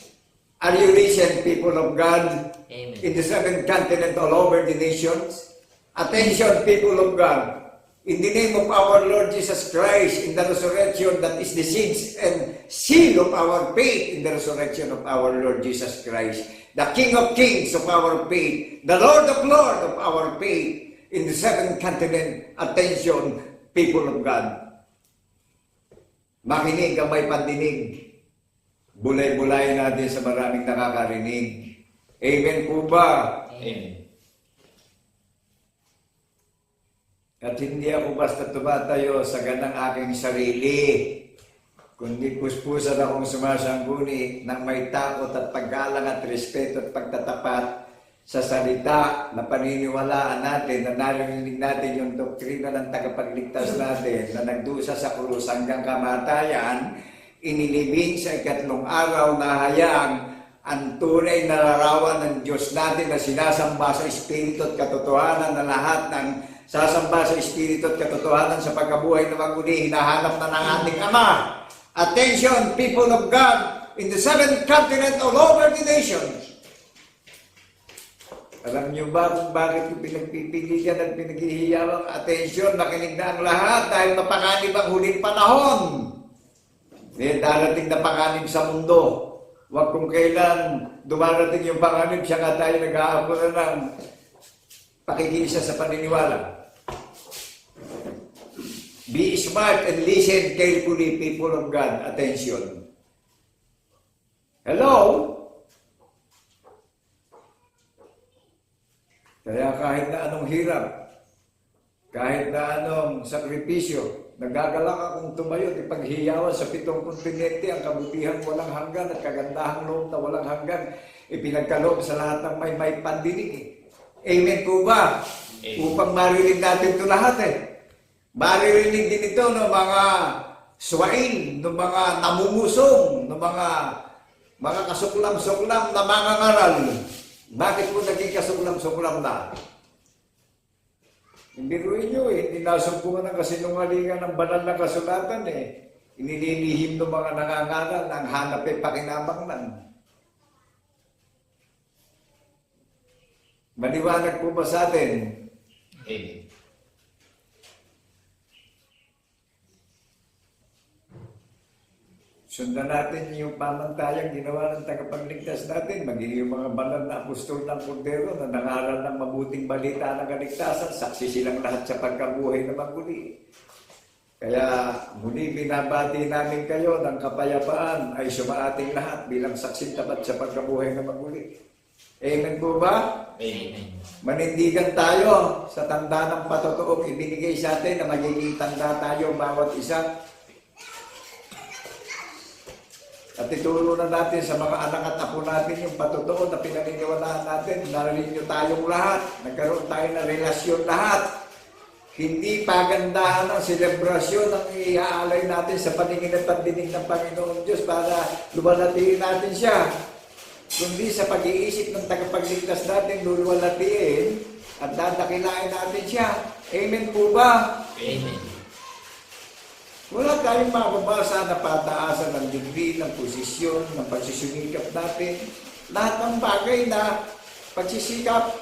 Are you listening, people of God? Amen. In the 7th continent all over the nations? Attention, people of God. In the name of our Lord Jesus Christ, in the resurrection that is the seeds and seal of our faith, in the resurrection of our Lord Jesus Christ, the King of kings of our faith, the Lord of lords of our faith, in the 7th continent, attention, people of God. Makinig ang may pandinig. Bulay-bulay natin sa maraming nakakarinig. Amen po ba? Amen. At hindi ako basta tumatayo sa ganang aking sarili, kundi puspusan akong sumasangguni ng may takot at paggalang at respeto at pagtatapat sa salita na paniniwalaan natin, na narinig natin yung doktrina ng tagapagligtas natin na nagdusa sa krus hanggang kamatayan, inilibing sa ikatlong araw na hayang ang tunay na larawan ng Diyos natin na sinasamba sa Espiritu at katotohanan na lahat ng sasamba sa Espiritu at katotohanan sa pagkabuhay na maguli, hinahanap na ng ating Ama. Attention, people of God, in the 7th continent all over the nations. Alam niyo ba kung bakit yung pinagpipiligan at pinaghihiyawang atensyon, makinig na ang lahat dahil mapanganib ang huling panahon. May darating na panganib sa mundo. Huwag kung kailan dumarating yung panganib, siya nga tayo nag-aapura ng pakikiisa sa paniniwala. Be smart and listen carefully, people of God. Attention. Hello? Kaya kahit na anong hirap, kahit na anong sakripisyo, nagagalak akong tumayo at ipaghiyawan sa 7 kontinente ang kabutihan walang hanggan at kagandahang loob na walang hanggan, ipinagkaloob sa lahat ng may pandinig. Amen po ba? Amen. Upang marinig natin ito lahat eh. Maririnig din ito ng mga swain, ng mga namumusong, ng mga kasuklam-suklam na mga ngaral. Bakit po naging kasuklam-suklam na? Biruin nyo eh, ninasumpungan ng kasinungalingan ng banal na kasulatan eh. Inililihim ng mga nangangaral ang hanap ay pakinabang lang. Maliwanag po ba sa atin? Amen. Sundan natin yung pamantayang ginawa ng tagapagligtas natin, maging yung mga banal na apostol ng Kordero na nangaral ng mabuting balita ng kaligtasan, saksi silang lahat sa pagkabuhay na maguli. Kaya muli binabati namin kayo ng kapayapaan ay sumaating lahat bilang saksing tapat sa pagkabuhay na maguli. Amen po ba? Amen. Manindigan tayo sa tanda ng patotoong ibinigay sa atin na magiging tanda tayo bawat isa. At ituro na natin sa mga anak at apo natin yung patotoo na pinaniniwalaan natin. Narinig nyo tayong lahat. Nagkaroon tayo ng relasyon lahat. Hindi pagandahan ng selebrasyon ang iaalay natin sa paningin at pandinig ng Panginoon Diyos para luwalhatiin natin siya. Kundi sa pag-iisip ng tagapagligtas natin, luluwalhatiin at dadakilain natin siya. Amen po ba? Amen. Wala tayong mababasa na pataasan ng degree, ng posisyon, ng pagsisimikap natin. Lahat ng bagay na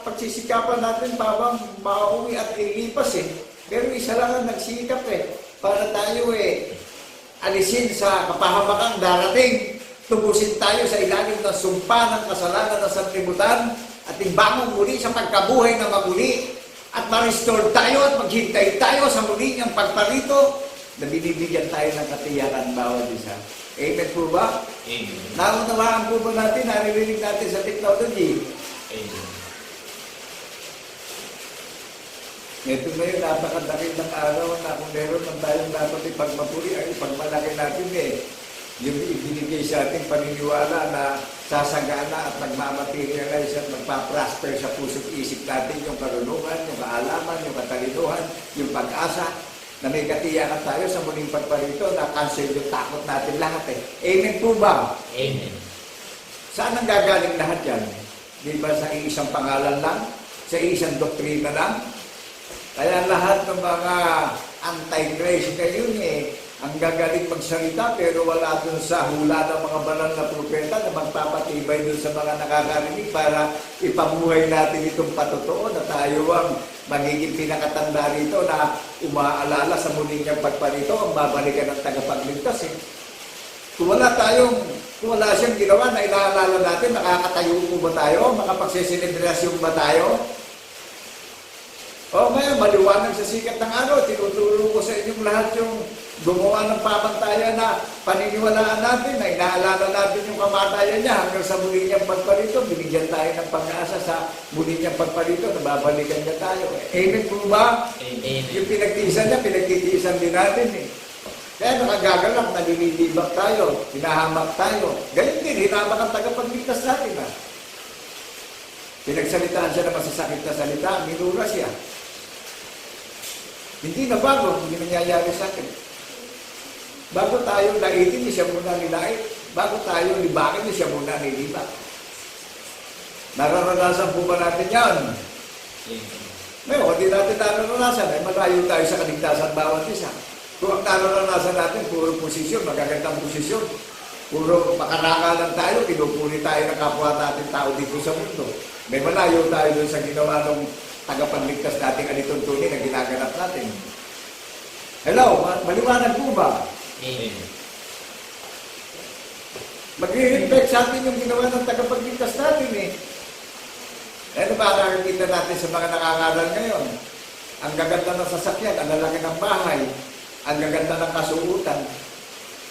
pagsisikapan natin parang mauwi at ilipas eh. Pero isa lang ang nagsikap eh. Para tayo alisin sa kapahamakang darating. Tubusin tayo sa ilalim ng sumpa ng kasalanan ng sanlibutan at ibangon muli sa pagkabuhay na maguli at ma-restore tayo at maghintay tayo sa muli niyang pagparito na binibigyan tayo ng katiyakan bawat isa. Amen po ba? Amen. Naunawaan po ba natin, naririnig natin sa technology? Amen. Ito na yun, napakadakil ng araw na kung meron man tayong dapat ipagmapuri, ay ipagmalaki natin yung ibinigay sa ating paniniwala na sasagana at magmamaterialize at magpaprosper sa puso't isip natin yung karunungan, yung kaalaman, yung katalinuhan, yung pag-asa, na may katiyakan tayo sa muling pagparito na cancel yung takot natin lahat Amen po ba? Amen. Saan ang gagaling lahat yan? Di ba sa isang pangalan lang? Sa isang doktrina lang? Kaya lahat ng mga anti-Christ ngayon ang gagaling magsalita pero wala dun sa hula ng mga banal na propeta na magpapatibay dun sa mga nakakarinig para ipamuhay natin itong patotoo na tayo ang magiging pinakatanda rito na umaalala sa muling niyang pagparito ang babalikan ng tagapagligtas Kung wala siyang ginawa na inaalala natin, nakakatayo po ba tayo? Makapagsiselebrasyon ba tayo? O ngayon, maliwanag sa sikat ng araw, tinuturo ko sa inyong lahat yung gumawa ng pamantayan na paniniwalaan natin, na inaalala natin yung kamatayan niya hanggang sa muli niyang pagparito, binigyan tayo ng pag-asa sa muli niyang pagparito, na babalikan niya tayo. Amen po ba? Amen. Yung pinagtiisan niya, pinagtitiisan din natin Kaya nakagagalak, nalilibak tayo, hinahamak tayo. Ganyan din, hinahamak ang tagapagligtas natin Pinagsalitaan siya ng masasakit na salita, minura siya. Hindi na bago, hindi nangyayari sa akin. Bago tayo laitin, siya muna nilait. Bago tayo libakin, siya muna nilibak. Nararanasan po ba natin yan? Ngayon, hindi natin nararanasan, ay malayo tayo sa kaligtasan bawat isa. Kung ang nararanasan natin, puro posisyon, magagandang posisyon. Puro makaraka lang tayo, pinupuri tayo ng kapwa natin tao dito sa mundo. May malayo tayo dun sa ginawa ng tagapagligtas nating alituntunin na ginaganap natin. Hello, maliwanag po ba? Amen. Magre-reflect sa atin yung ginawa ng tagapagligtas natin Ano ba nakikita natin sa mga nakangaral ngayon? Ang gaganda ng sasakyan, ang lalaki ng bahay, ang gaganda ng kasuutan.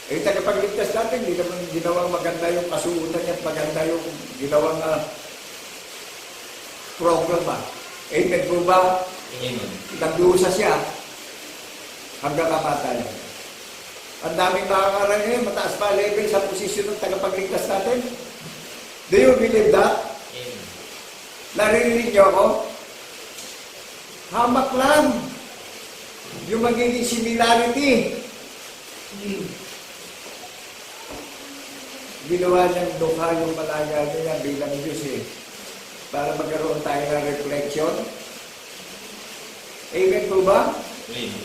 Tagapagligtas natin, hindi naman ginawang maganda yung kasuutan niya, maganda yung ginawang program Amen po ba? Amen. Nagdusa siya hanggang kamatay. Ang daming nakangaral ngayon, mataas pa level sa posisyon ng tagapagligtas natin. Do you believe that? Amen. Narinig niyo ako? Hamak lang yung magiging similarity. Ginawa niyang dukha yung malaya niya bilang Diyos para magkaroon tayo ng reflection. Amen po ba? Amen.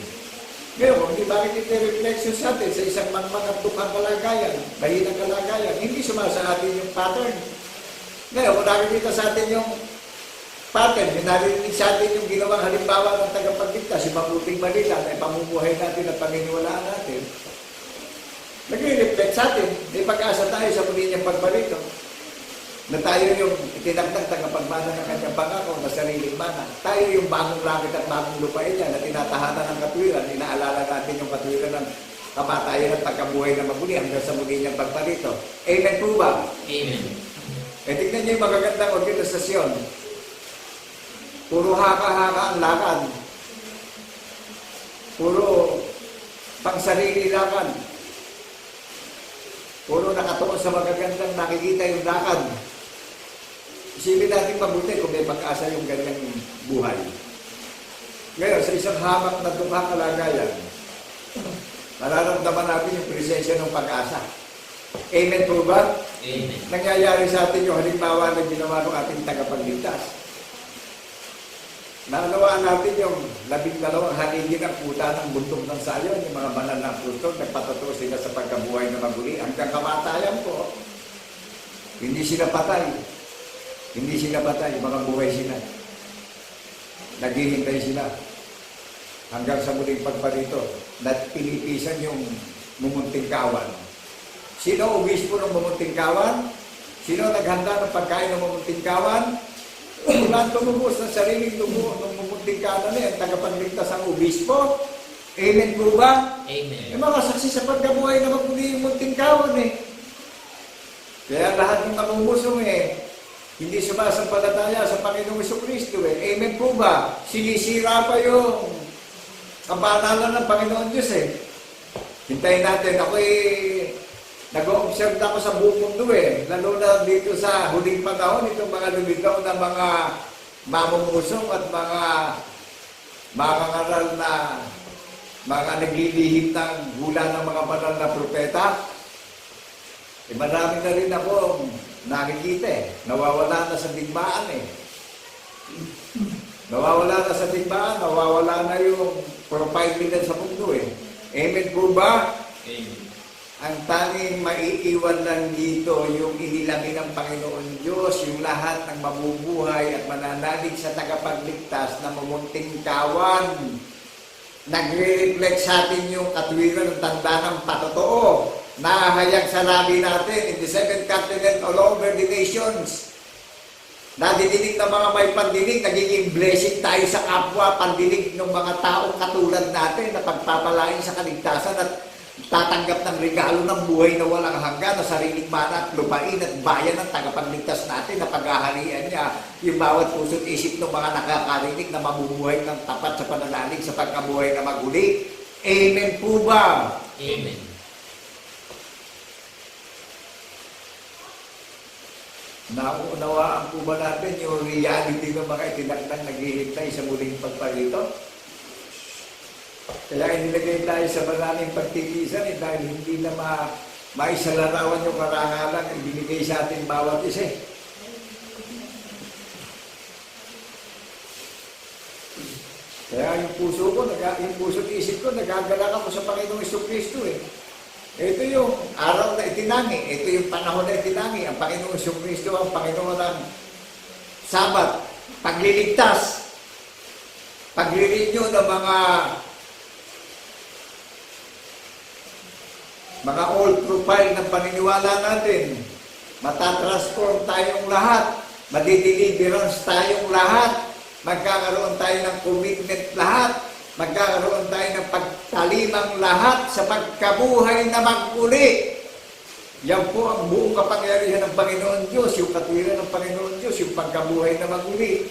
Ngayon, hindi bakit ito reflection sa atin sa isang mga dukhang kalagayan, mahinang kalagayan, hindi sumasa atin yung pattern. Ngayon, kung nakikita sa atin yung pattern, narinig sa atin yung ginawang halimbawa ng tagapagligtas, yung mabuting balita na ipamumuhay natin at paniniwalaan natin. Nagre-reflect sa atin. May pag-asa tayo sa muli niyang pagbalito. Na tayo yung itinagtag tagapagmana ng kanyang pangako na sariling mana. Tayo yung bagong langit at bagong lupain niya na tinatahanan ng katwiran. Inaalala natin yung katwiran ng kamatayan at pagkabuhay na maguli hanggang sa muli niyang pagbalito. Amen po ba? Amen. Tignan niyo yung magagandang organisasyon. Puro haka-haka ang lakad. Puro pangsarili lakad. Puro nakatuon sa magagandang nakikita yung lakad. Isipin natin mabuti kung may pag-asa yung ganyang buhay. Ngayon, sa isang hamak na dukha kalagayan, nararamdaman natin yung presensya ng pag-asa. Amen po ba? Amen. Nangyayari sa atin yung halimbawa na ginawa ng ating tagapagligtas. Naunawaan natin yung 12 haligi ng puta ng bundok ng Sayon, yung mga banal ng puto, nagpatotoo sila sa pagkabuhay na maguli. Hanggang kamatayan po, hindi sila patay. Hindi sila patay, mga buhay sila. Naghihintay sila. Hanggang sa muling pagparito, na pinipisan yung mumunting kawan. Sino obispo ng mumunting kawan? Sino naghanda ng pagkain ng mumunting kawan? Wala tumubos ng sariling dugo ng mumunting kawan ang tagapagligtas ang obispo. Amen po ba? Amen. Mga saksi sa pagkabuhay na magmuli yung munting kawan Kaya lahat ng namumusong hindi sumasampalataya sa Panginoong Jesucristo Amen po ba? Sinisira pa yung kabanalan ng Panginoon Diyos Hintayin natin. Nag-o-observe ako sa buong mundo lalo na dito sa huling panahon, itong mga lumitaw na mga mamumusong at mga mangangaral na mga naglilihim ng gula ng mga banal na propeta. Marami na rin ako nakikita nawawala na sa digmaan Nawawala na sa digmaan, nawawala na yung profile nila sa mundo Amen po ba? Amen. Ang tanging maiiwan lang dito yung inilangin ng Panginoon Diyos, yung lahat ng mabubuhay at mananalig sa tagapagligtas na mumunting kawan. Nagre-reflect sa atin yung katwiran ng tanda ng patotoo. Nahahayag sa labi natin in the 7th continent all over the nations. Nadidinig ng mga may pandinig, nagiging blessing tayo sa kapwa, pandinig ng mga taong katulad natin na pagpapalain sa kaligtasan at tatanggap ng regalo ng buhay na walang hanggan na sariling mana at lupain at bayan ng tagapagligtas natin na paghaharian niya yung bawat puso't isip ng mga nakakarinig na mabubuhay ng tapat sa pananalig sa pagkabuhay na maguli. Amen po ba? Amen. Naunawaan po ba natin yung reality ng mga itinakdang naghihintay sa muling pagparito? Kaya inilagay tayo sa maraming pagtitisan dahil hindi na maisalarawan yung karangalan na ibinigay sa ating bawat isa. Kaya yung puso ko, yung puso at isip ko, nagagalak ako sa Panginoong Jesucristo Ito yung araw na itinangi, ito yung panahon na itinangi. Ang Panginoong Jesucristo ang Panginoon ng Sabat, pagliligtas, pagre-renew ng mga old profile ng paniniwala natin. Matatransform tayong lahat. Madideliverance tayong lahat. Magkakaroon tayo ng commitment lahat. Magkakaroon tayo ng pagtalimang lahat sa pagkabuhay na maguli. Yan po ang buong kapangyarihan ng Panginoon Diyos, yung katwiran ng Panginoon Diyos, yung pagkabuhay na maguli.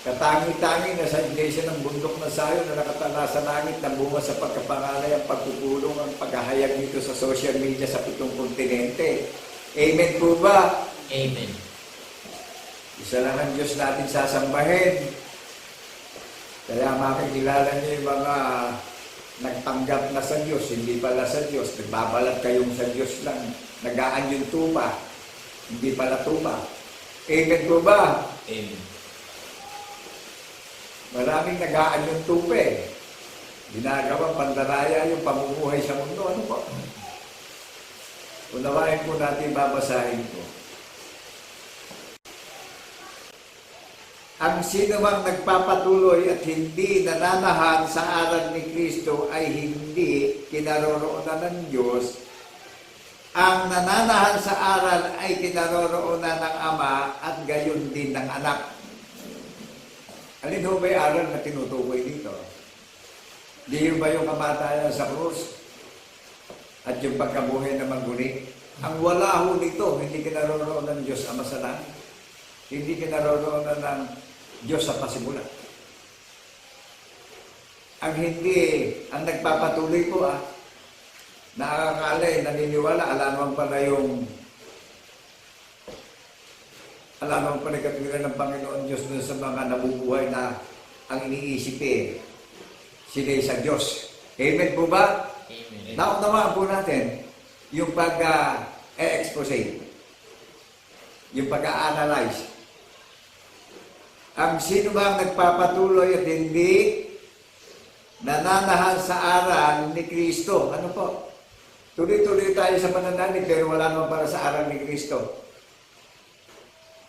Katangi-tangi na sa iglesia ng bundok na Sayon na nakatala sa langit na bunga sa pagkapangalay ang pagpupulong ang paghahayag dito sa social media sa 7 kontinente. Amen po ba? Amen. Isa lang ang Diyos natin sasambahin. Kaya makikilala niyo yung mga nagtanggap na sa Diyos, hindi pala sa Diyos. Nagbabalat kayong sa Diyos lang. Nagaan yung tupa. Hindi pala tupa. Amen po ba? Amen. Maraming nagaan yung tupe. Ginagawang pandaraya yung pamumuhay sa mundo. Ano po? Unawain po natin, babasahin ko. ang sino mang nagpapatuloy at hindi nananahan sa aral ni Kristo ay hindi kinaroroonan ng Diyos. Ang nananahan sa aral ay kinaroroonan ng Ama at gayon din ng anak. Alin ho ba yung aral na tinutukoy dito? Di ba yung kamatayan sa krus at yung pagkabuhay na maguli? Ang wala ho nito, hindi kinaroroonan ng Diyos Ama sa langit. Hindi kinaroroonan ng Diyos sa pasimulan. Ang hindi, ang nagpapatuloy po nakakaalay, naniniwala, alam pala katwiran ng Panginoon Diyos dun sa mga nabubuhay na ang iniisip sila sa Diyos. Amen po ba? Amen. Naunawaan po natin yung pag-expose, yung pag-analyze. Ang sino bang nagpapatuloy at hindi nananahan sa aral ni Kristo? Ano po? Tuloy-tuloy tayo sa pananalig pero wala naman para sa aral ni Kristo.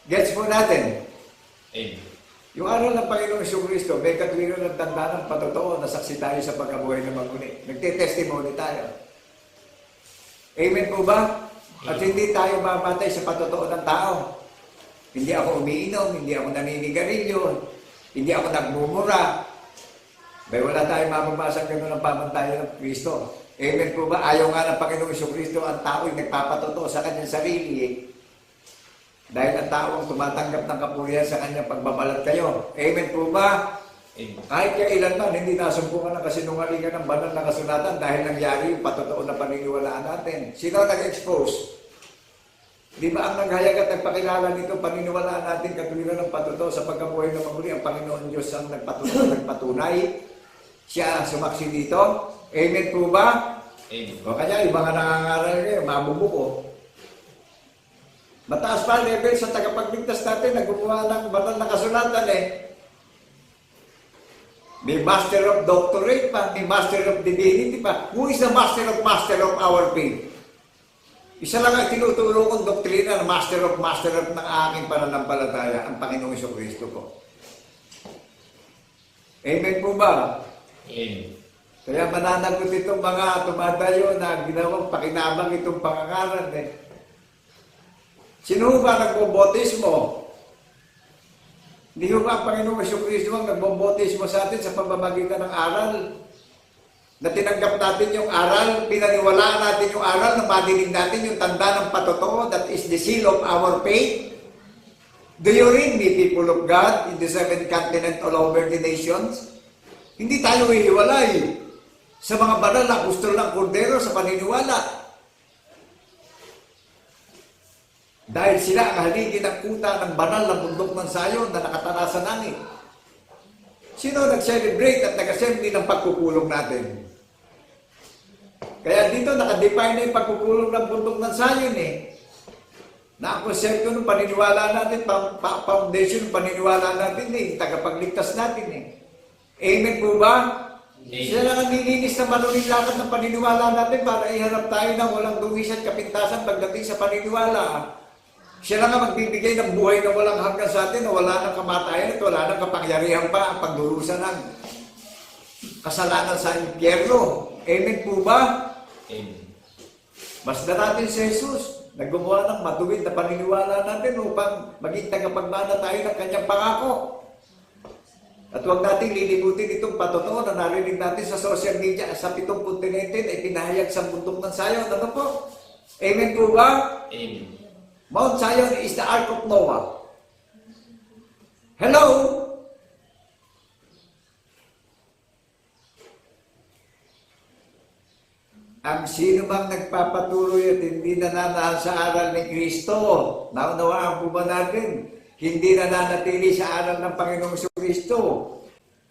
Gets po natin? Amen. Yung aral ng Panginoong Kristo, may katwiran ng tanda ng patotoo na saksi tayo sa pagkabuhay na maguni. Nagte-testimony tayo. Amen po ba? At hindi tayo mamatay sa patotoo ng tao. Hindi ako umiinom, hindi ako naninigarilyo, hindi ako nagmumura. May wala tayong mababasang gano'n ng pamantayan ng Kristo. Amen po ba? Ayaw nga ng Panginoong Kristo ang tao'y nagpapatotoo sa kanyang sarili. Dahil ang tao ang tumatanggap ng kapurihan sa kanyang pagbabalat kayo. Amen po ba? Amen. Kahit kailanman, hindi nasumpungan ng kasinungalingan ng banal na kasulatan dahil nangyari yung patotoo na paniniwalaan natin. Sino nag-expose? Di ba ang naghayag at nagpakilala nito, paniniwalaan natin katwiran ng patotoo sa pagkabuhay ng maguli, ang Panginoon Diyos ang nagpatunay. Siya sumaksi dito. Amen po ba? Amen. O kanya, yung mga nangangaral ngayon, mabubuko. Mataas pa level sa tagapagligtas natin, nagbubuha ng banal na kasulatan May Master of Doctorate pa, may Master of Divinity pa. Who is the Master of our faith? Isa lang ang tinuturo kong doktrina na Master of ng aking pananampalataya, ang Panginoong Kristo po. Amen po ba? Amen. Kaya mananagot itong mga tumatayo na ginawang pakinabang itong pangangaral Sino ba nagbobotismo? Hindi ba ang Panginoong Kristo ang nagbobotismo sa atin sa pamamagitan ng aral? Na tinanggap natin yung aral, pinaniwalaan natin yung aral, na madinig natin yung tanda ng patotoo, that is the seal of our faith. Do you read me, people of God, in the 7 continent all over the nations? Hindi tayo hihiwalay sa mga banal na apostol ng Kordero sa paniniwala. Dahil sila ang haligi ng kuta ng banal na bundok ng Sayon na nakatala sa langit. Sino nag-celebrate at nag-assembly ng pagkukulong natin? Kaya dito nakadefine na yung pagkukulong ng bundok ng Sayon Na ang konsepto ng paniniwala natin, foundation ng paniniwala natin tagapagligtas natin Amen po ba? Amen. Sila lang ang nilinis na manuling lakad ng paniniwala natin para iharap tayo ng walang dungis at kapintasan pagdating sa paniniwala. Siya lang ang magbibigay ng buhay na walang hanggan sa atin, na wala ng kamatayan at wala ng kapangyarihan pa ang pagdurusa ng kasalanan sa impyerno. Amen po ba? Amen. Basta natin si Jesus, naggumawa ng matuwid na paniniwala natin upang maging tagapagmana tayo ng kanyang pangako. At huwag natin lilibutin itong patotoo na narinig natin sa social media sa 7 kontinente na ipinahayag sa bundok ng Sayon. Ano po? Amen po ba? Amen. Mount Zion is the Ark of Noah. Hello? Ang sino mang nagpapatuloy at hindi nananahan sa aral ni Kristo, naunawaan po ba natin? Hindi nananatili sa aral ng Panginoong Kristo.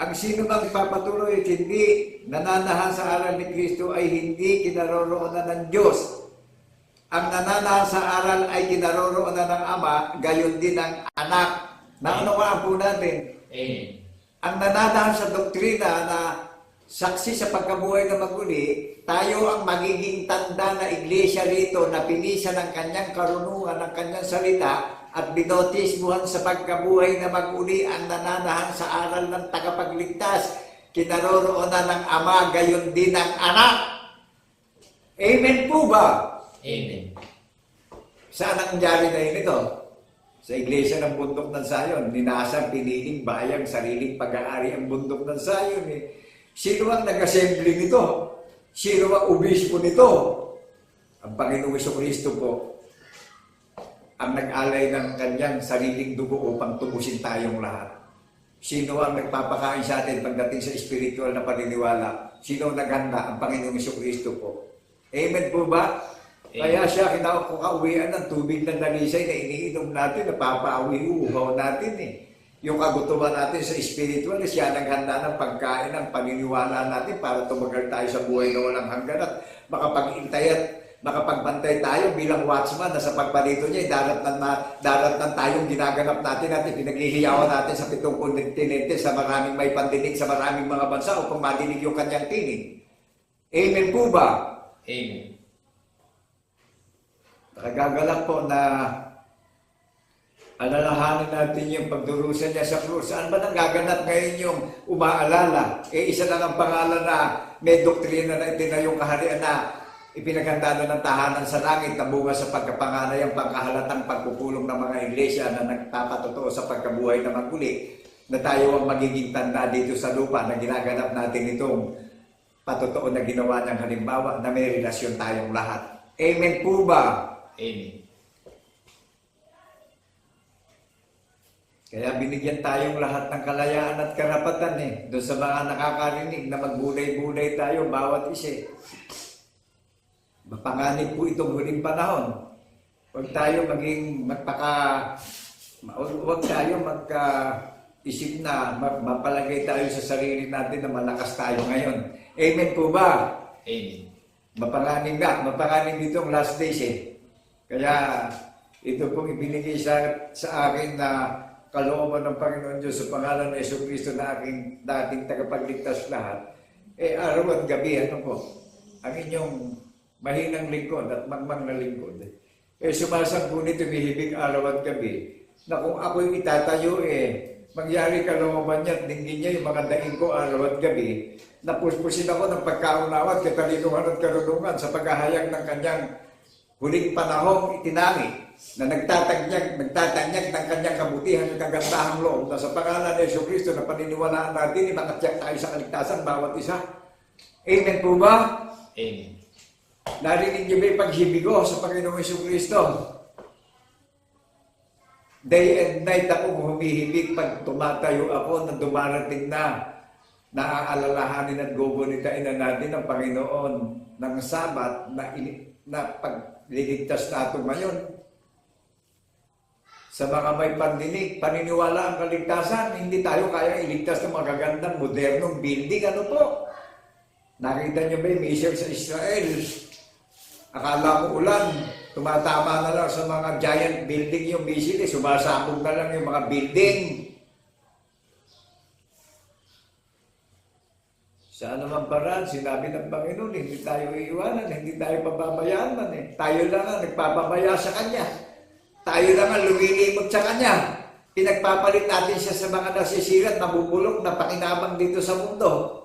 Ang sino mang nagpapatuloy at hindi nananahan sa aral ni Kristo ay hindi kinaroroonan ng Diyos. Ang nananahan sa aral ay kinaroroonan ng Ama, gayon din ng anak. Naunawaan po natin. Amen. Ang nananahan sa doktrina na saksi sa pagkabuhay na maguli, tayo ang magiging tanda na iglesia rito na pinisa ng kanyang karunungan, ng kanyang salita, at binotismuhan sa pagkabuhay na maguli ang nananahan sa aral ng tagapagligtas, kinaroroonan ng Ama, gayon din ang Anak. Amen po ba? Amen. Saan ang nangyari na yun ito? Sa iglesia ng bundok ng Zion, ninasang, piniling, bayang, sariling pag-aari ang bundok ng Zion. Sino ang nag-assembly nito? Sino ang obispo nito? Ang Panginoong Jesucristo po ang nag-alay ng kanyang sariling dugo upang tubusin tayong lahat. Sino ang nagpapakain sa atin pagdating sa spiritual na paniniwala? Sino ang naghanda? Ang Panginoong Jesucristo po. Amen po ba? Kaya siya kinakauwian ng tubig ng dalisay na iniinom natin, napapaawi, uhaw natin Yung kagutuman natin sa spiritual, siya naghanda ng pagkain ng paniniwala natin para tumagal tayo sa buhay na walang hanggan at makapag-intay at makapagbantay tayo bilang watchman na sa pagparito niya, darat na tayong ginaganap natin at pinaghihiyawan natin sa 7 kontinente, sa maraming may pandinig, sa maraming mga bansa upang madinig yung kanyang tinig. Amen po ba? Amen. Nakagagalak po na alalahanin natin yung pagdurusa niya sa krus. Saan ba nagaganap ngayon yung umaalala? Isa lang ang pangalan na may doktrina na itinayong kaharian na ipinaghanda na ng tahanan sa langit na bunga sa pagkapanganay ang pangkahalatang pagpupulong ng mga iglesia na nagpapatotoo sa pagkabuhay na maguli na tayo ang magiging tanda dito sa lupa na ginaganap natin itong patotoo na ginawa niyang halimbawa na may relasyon tayong lahat. Amen po ba? Amen. Kaya binigyan tayong lahat ng kalayaan at karapatan doon sa mga nakakarinig na magbulay-bulay tayo bawat isa. Mapanganib po itong huling panahon. Huwag tayo magka-isip na mapalagay tayo sa sarili natin na malakas tayo ngayon. Amen po ba? Amen. Mapanganib itong last days Kaya ito pong ibinigay sa akin na kalooban ng Panginoon Diyos sa pangalan ng Jesucristo na aking dating tagapagligtas lahat. Araw at gabi, ang inyong mahinang lingkod at magmang na lingkod. Sumasanggunit, tumihibig araw at gabi, na kung ako'y itatayo, mangyari kalooban niya at dinggin niya yung mga daing ko araw at gabi, napuspusin ako ng pagkaunawa at katalinuhan at karunungan sa paghahayag ng kanyang huling panahong itinangi na nagtatanyag ng kanyang kabutihan at kagandahang loob na sa pangalan ni Jesucristo na paniniwalaan natin, makatyak tayo sa kaligtasan bawat isa. Amen po ba? Amen. Narinig niyo ba yung paghibig ko sa Panginoong Jesucristo? Day and night ako humihibig pag tumatayo ako na dumarating na naaalalahanin at gugunitain na natin ang Panginoon ng Sabat na pagliligtas natin ngayon. Sa mga may pandinig, paniniwala ang kaligtasan, hindi tayo kaya iligtas ng magagandang, modernong building. Ano po? Nakita niyo ba yung missile sa Israel? Akala ko ulan, tumatama na lang sa mga giant building yung missile, sumasabog na lang yung mga building. Sa anumang paraan, sinabi ng Panginoon, hindi tayo iiwanan, hindi tayo pababayaan man Tayo lang ang nagpapabaya sa Kanya. Tayo lang ang lumilimot sa Kanya. Pinagpapalit natin siya sa mga nasisirat, nabubulok na pakinabang dito sa mundo.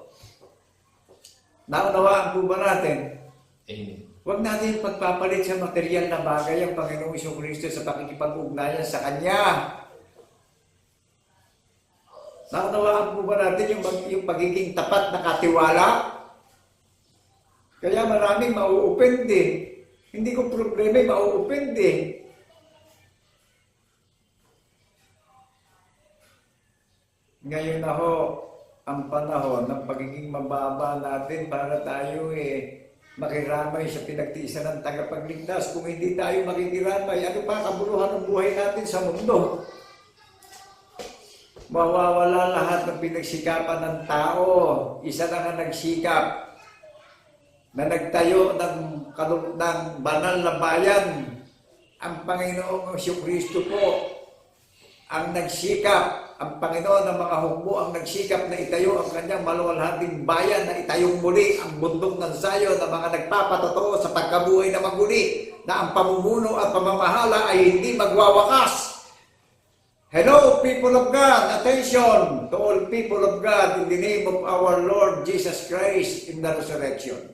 Naunawaan po ba natin? Amen. Huwag natin pagpapalit sa material na bagay ang Panginoong Jesucristo sa pakikipag-ugnayan sa Kanya. Naunawaan po ba natin yung pagiging tapat na katiwala? Kaya maraming mauupend Hindi ko problema, mauupend Ngayon ang panahon ng pagiging mababa natin para tayo makiramay sa pinagtiisan ng tagapagligtas. Kung hindi tayo makikiramay, ano pa kabuluhan ng buhay natin sa mundo? Mawawala lahat ng pinagsikapan ng tao. Isa lang ang nagsikap na nagtayo ng banal na bayan. Ang Panginoong Jesucristo po ang nagsikap. Ang Panginoon ng mga hukbo ang nagsikap na itayo ang kanyang maluwalhating bayan, na itayong muli ang bundok ng Zion na mga nagpapatotoo sa pagkabuhay na maguli, na ang pamumuno at pamamahala ay hindi magwawakas. Hello, people of God! Attention to all people of God in the name of our Lord Jesus Christ in the resurrection.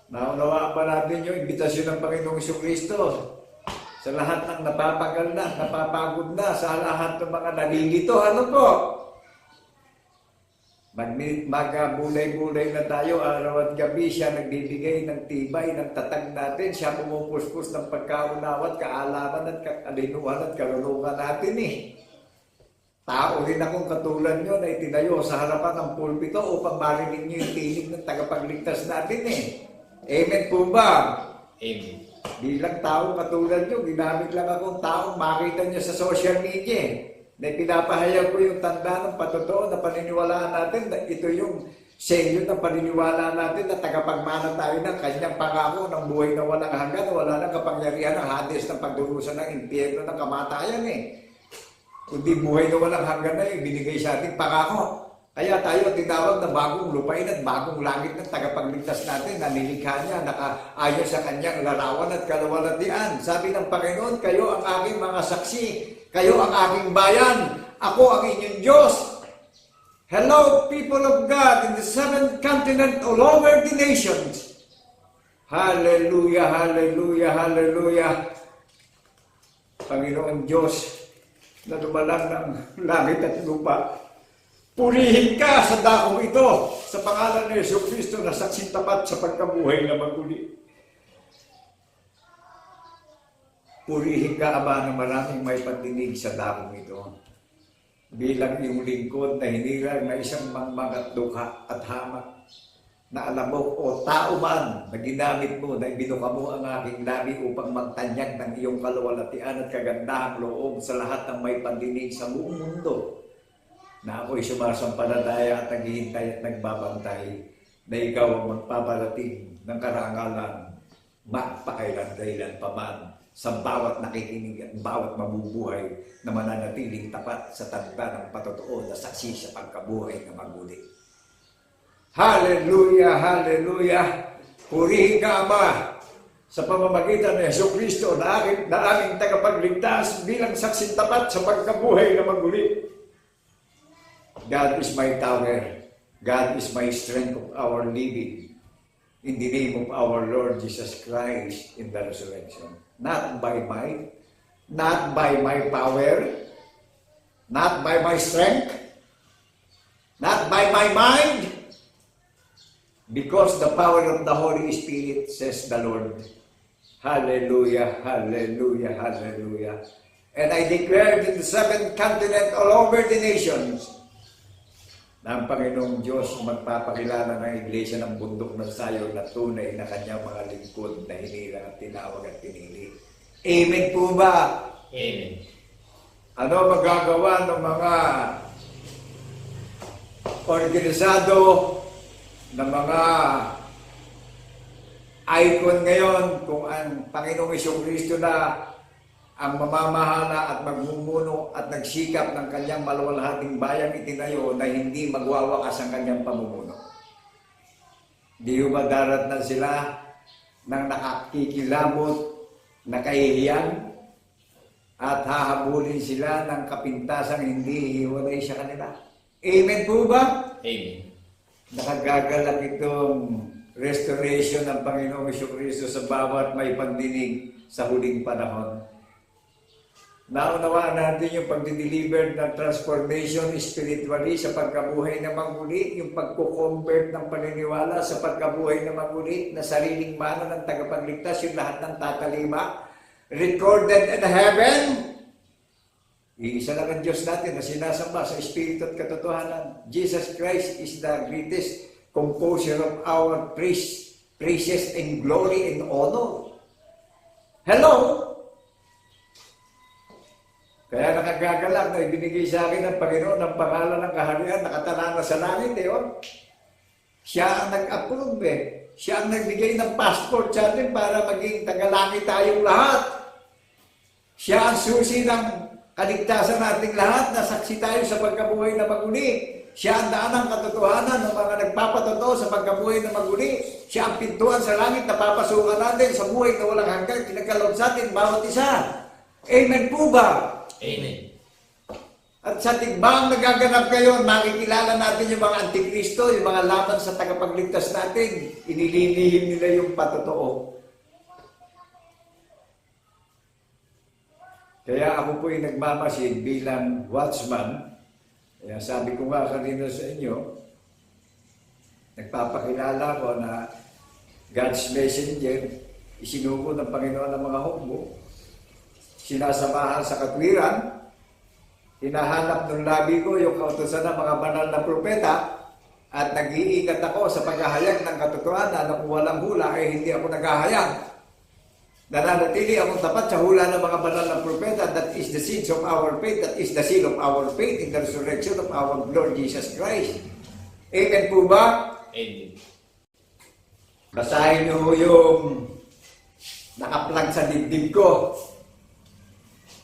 Naunawaan ba natin yung imbitasyon ng Panginoong Jesucristo sa lahat ng napapagal na, napapagod na, sa lahat ng mga nalilito? Ano po? Magbulay-bulay na tayo araw at gabi. Siya nagbibigay ng tibay, ng tatag natin. Siya pumupuspos ng pagkaunawa at kaalaman at kakalinuhan at kalulukan natin Tao rin akong katulad nyo na itinayo sa harapan ng pulpito upang marinig nyo yung tinig ng tagapagligtas natin Amen po ba? Amen. Bilang tao katulad nyo, ginamit lang akong taong makita nyo sa social media na pinapahayag ko yung tanda ng patotoo na paniniwalaan natin na ito yung selyo ng paniniwala natin na tagapagmana tayo ng kanyang pangako ng buhay na walang hanggan, wala nang kapangyarihan ng Hades ng pagdurusa ng impyerno ng kamatayan Kundi buhay na walang hanggan na binigay sa ating pangako. Kaya tayo tinawag na bagong lupain at bagong langit ng tagapagligtas natin na nilikha niya, nakaayon sa kanyang larawan at kaluwalhatian. Sabi ng Panginoon, kayo ang aking mga saksi, kayo ang aking bayan, ako ang inyong Diyos. Hello, people of God in the seventh continent all over the nations. Hallelujah, hallelujah, hallelujah. Panginoon Diyos, na dumalang ng langit at lupa, purihin ka sa dakong ito sa pangalan ni Jesucristo na saksing tapat sa pagkabuhay na maguli. Purihin ka, Ama, na maraming may patinig sa dakong ito. Bilang iyong lingkod na hinirang na isang mangmagat dukha at hamak na alamok o tao man na ginamit mo, na ibinuka mo ang aking labi upang magtanyag ng iyong kaluwalhatian at kagandahang loob sa lahat ng may pandinig sa buong mundo. Na ako'y sumasampalataya at naghihintay at nagbabantay na ikaw ang magpaparating ng karangalan magpakailan-kailan pa man sa bawat nakikinig at bawat mabubuhay na mananatiling tapat sa tanda ng patotoo na saksi sa pagkabuhay na maguli. Hallelujah! Hallelujah! Purihin ka, Ama, sa pamamagitan ni Jesucristo na aming tagapagligtas bilang saksing tapat sa pagkabuhay na maguli. God is my tower. God is my strength of our living. In the name of our Lord Jesus Christ in the resurrection. Not by might, not by my power, not by my strength, not by my mind, because the power of the Holy Spirit, says the Lord. Hallelujah, hallelujah, hallelujah. And I declare in the seventh continent all over the nations na ang Panginoong Diyos magpapakilala ng Iglesia ng bundok ng Sayon na tunay na kanyang mga lingkod na hinirang at tinawag at pinili. Amen po ba? Amen. Ano magagawa ng mga organisado ng mga icon ngayon kung ang Panginoong Jesucristo na ang mamamahala at magmumuno at nagsikap ng kanyang maluwalhating bayang itinayo na hindi magwawakas ang kanyang pamumuno? Di ba daratnan sila ng nakakikilabot na kahihiyan at hahabulin sila ng kapintasang hindi hiwalay sa kanila? Amen po ba? Amen. Nakagagalak itong restoration ng Panginoong Jesucristo sa bawat may pandinig sa huling panahon. Naunawaan natin yung pagdi-deliver ng transformation spiritually sa pagkabuhay na maguli, yung pagko-convert ng paniniwala sa pagkabuhay na maguli, na sariling mano ng tagapagligtas, yung lahat ng tatalima, recorded in heaven. Iisa lang ang Diyos natin na sinasamba sa Espiritu at katotohanan. Jesus Christ is the greatest composer of our praises and glory and honor. Hello? Kaya nakagagalak na ibinigay sa akin ng Panginoon ng pangalan ng kaharian, nakatala na sa langit Siya ang nag-approve Siya ang nagbigay ng passport sa atin para maging tagalangit tayong lahat. Siya ang susi ng kaligtasan nating lahat, na saksi tayo sa pagkabuhay na maguli. Siya ang daan ng katotohanan ng mga nagpapatotoo sa pagkabuhay na maguli. Siya ang pintuan sa langit na papasukan natin sa buhay na walang hanggan, kinagkaloob sa atin bawat isa. Amen po ba? Amen. At sa tigbang nagaganap ngayon, makikilala natin yung mga antikristo, yung mga laban sa tagapagligtas natin. Inililihim nila yung patotoo. Kaya ako po yung nagmamasid bilang watchman. Kaya sabi ko nga kanina sa inyo, nagpapakilala ko na God's messenger, isinugo ng Panginoon ng mga hukbo, sinasamahan sa katwiran, hinahanap ng labi ko yung kautusan ng mga banal na propeta, at nag-iingat ako sa paghahayag ng katotohanan na kung walang hula ay hindi ako naghahayag. Nananatili akong tapat sa hula ng mga banal na propeta. That is the seeds of our faith, that is the seal of our faith in the resurrection of our Lord Jesus Christ. Amen po ba? Amen. Basahin niyo yung nakaplag sa dibdib ko.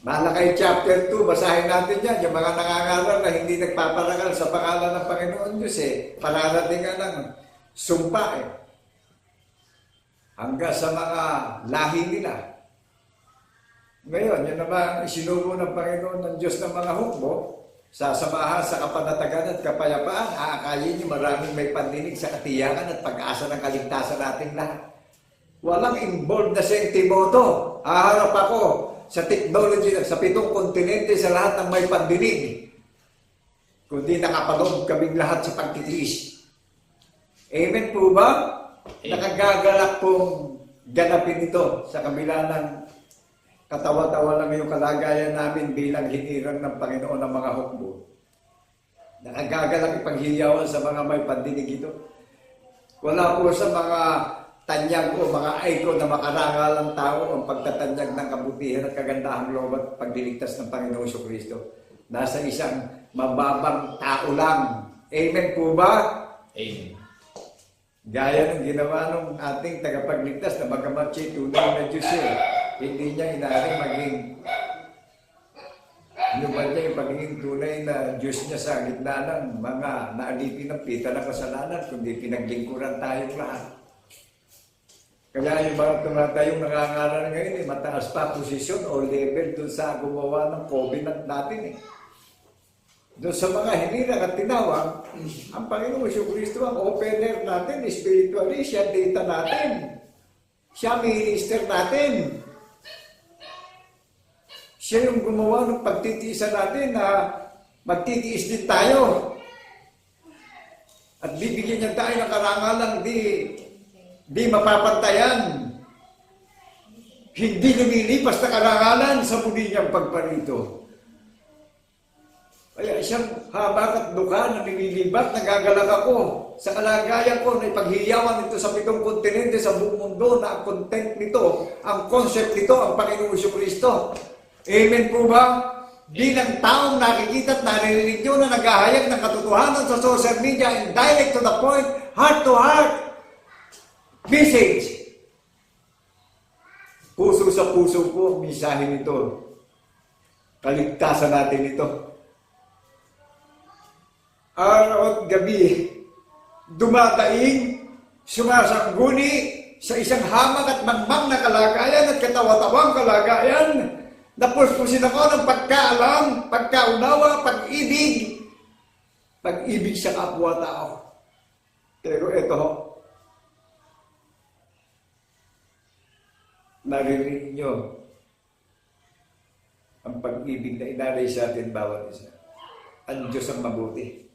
Malakay chapter 2, basahin natin yan. Yung mga nangangaral na hindi nagpaparangal sa pangalan ng Panginoon Diyos pararating ka ng sumpa hanggang sa mga lahi nila. Ngayon, yun naman isinugo ng Panginoon ng Diyos ng mga hukbo, sasamahan sa kapanatagan at kapayapaan, aakayin niyo maraming may pandinig sa katiyakan at pag-asa ng kaligtasan natin lahat. Walang involved na sentimoto. Haharap ako sa technology, sa 7 kontinente, sa lahat ng may pandinig, kundi nakapaloob kaming lahat sa pagtitiis. Amen po ba? Amen. Nakagagalak pong ganapin ito sa kabila ng katawa-tawa lang yung kalagayan namin bilang hinirang ng Panginoon ng mga hukbo. Nakagagalak ipaghiyawan sa mga may pandinig ito. Wala po sa mga tanyag o mga icon na makarangal ang tao ang pagtatanyag ng kabutihan at kagandahang loob at pagdiligtas ng Panginoon Kristo. Nasa isang mababang tao lang. Amen po ba? Amen. Gaya ng ginawa ng ating tagapagligtas na bagamat siya tunay na Diyos hindi niya inaari maging niya yung pagiging tunay na Diyos niya sa gitna ng mga naalipin ng pita ng kasalanan, kundi pinaglingkuran tayong lahat. Kaya yung mga tumatayong nangangaral ngayon, mataas pa posisyon o level doon sa gumawa ng covenant natin. Doon sa mga hinirang at tinawag, ang Panginoon Kristo ang opener natin, spiritually, siya data natin. Siya minister natin. Siya yung gumawa ng pagtitiisan natin na magtitiis din tayo. At bibigyan niya tayo ng karangalang di mapapantayan. Hindi lumilipas na karangalan sa muli niyang pagparito. Kaya isang habak at duka na nililibat, nagagalak ako sa kalagayan ko na ipaghiyawan nito sa 7 kontinente sa buong mundo na ang content nito, ang concept nito, ang Panginoon Kristo. Amen po ba? Bilang taong nakikita at naririnig nyo na naghahayag ng katotohanan sa social media and direct to the point, heart to heart message. Puso sa puso po ang mensahe nito. Kaligtasan natin ito. Araw at gabi, dumadaing, sumasangguni sa isang hamak at mangmang na kalagayan at katawa-tawang kalagayan. Napuspusin ako ng pagkaalam, pagkaunawa, pag-ibig. Pag-ibig sa kapwa-tao. Pero ito, naririnig nyo ang pag-ibig na inalay sa atin bawat isa. Ang Diyos ang mabuti.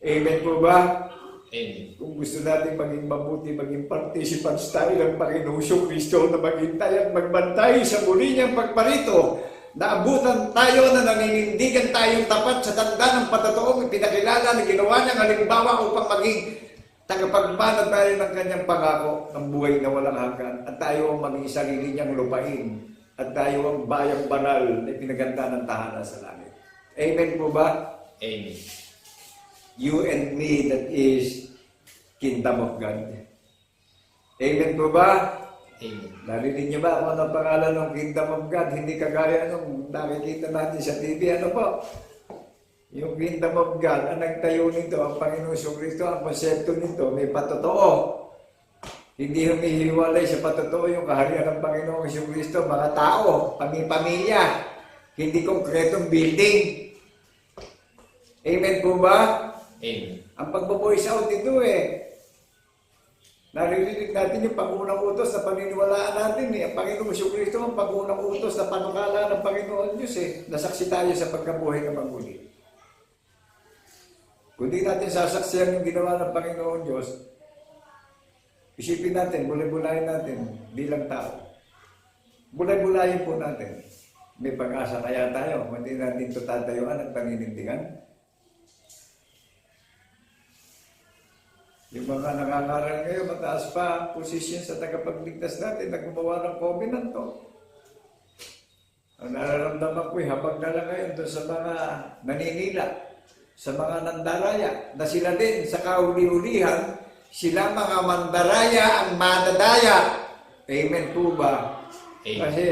Amen po ba? Amen. Kung gusto natin maging mabuti, maging participants tayo ng Panginoong Kristo na maghintay at magbantay sa muli niyang pagparito, naabutan tayo na naninindigan tayong tapat sa tanda ng patatoong ipinakilala na ginawa niyang halimbawa upang maging tagapagmana tayo ng kanyang pangako ng buhay na walang hanggan at tayo ang maging sarili niyang lupain at tayo ang bayang banal na ipinaganda ng tahanan sa langit. Amen po ba? Amen. You and me, that is Kingdom of God. Amen po ba? Amen. Narinig niyo ba kung ano pangalan ng Kingdom of God? Hindi kagaya nung nakikita natin sa TV. Ano po? Yung Kingdom of God, ang nagtayo nito, ang Panginoon Kristo, ang konsepto nito, may patotoo. Hindi humihiwalay sa patotoo yung kaharian ng Panginoon Kristo, mga tao, pamilya. hindi konkretong building. Amen po ba? Amen. Ang pagbo-voice out ito naririnig natin yung pangunang utos na paniniwalaan natin Ang Panginoong Jesucristo ang pangunang utos na panukala ng Panginoon Diyos Nasaksi tayo sa pagkabuhay ng maguli. Kung di natin sasaksiyan yung ginawa ng Panginoon Diyos, isipin natin, bulay-bulayin natin bilang tao. Bulay-bulayin po natin. May pag-asa kaya tayo, hindi natin ito tatayuan at paninindigan. Yung mga nangangaral ngayon, mataas pa posisyon sa tagapagligtas natin na gumawa ng covenant to. Ang nararamdaman ko habang dala ngayon doon sa mga naninila, sa mga nandaraya, na sila din sa kahuli-hulihan, sila mga mandaraya ang madadaya. Amen po ba? Amen. Kasi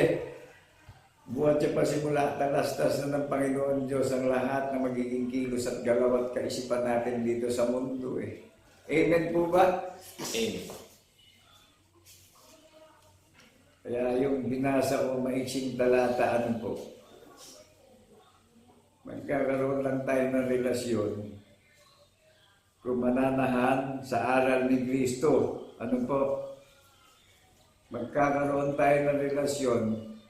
buhat siya pa simula, talastas na ng Panginoon Diyos ang lahat na magiging kilos at galaw at kaisipan natin dito sa mundo Amen po ba? Amen. Kaya yung binasa ko maiksing talata, ano po? Magkakaroon lang tayo ng relasyon kung mananahan sa aral ni Kristo. Ano po? Magkakaroon tayo ng relasyon.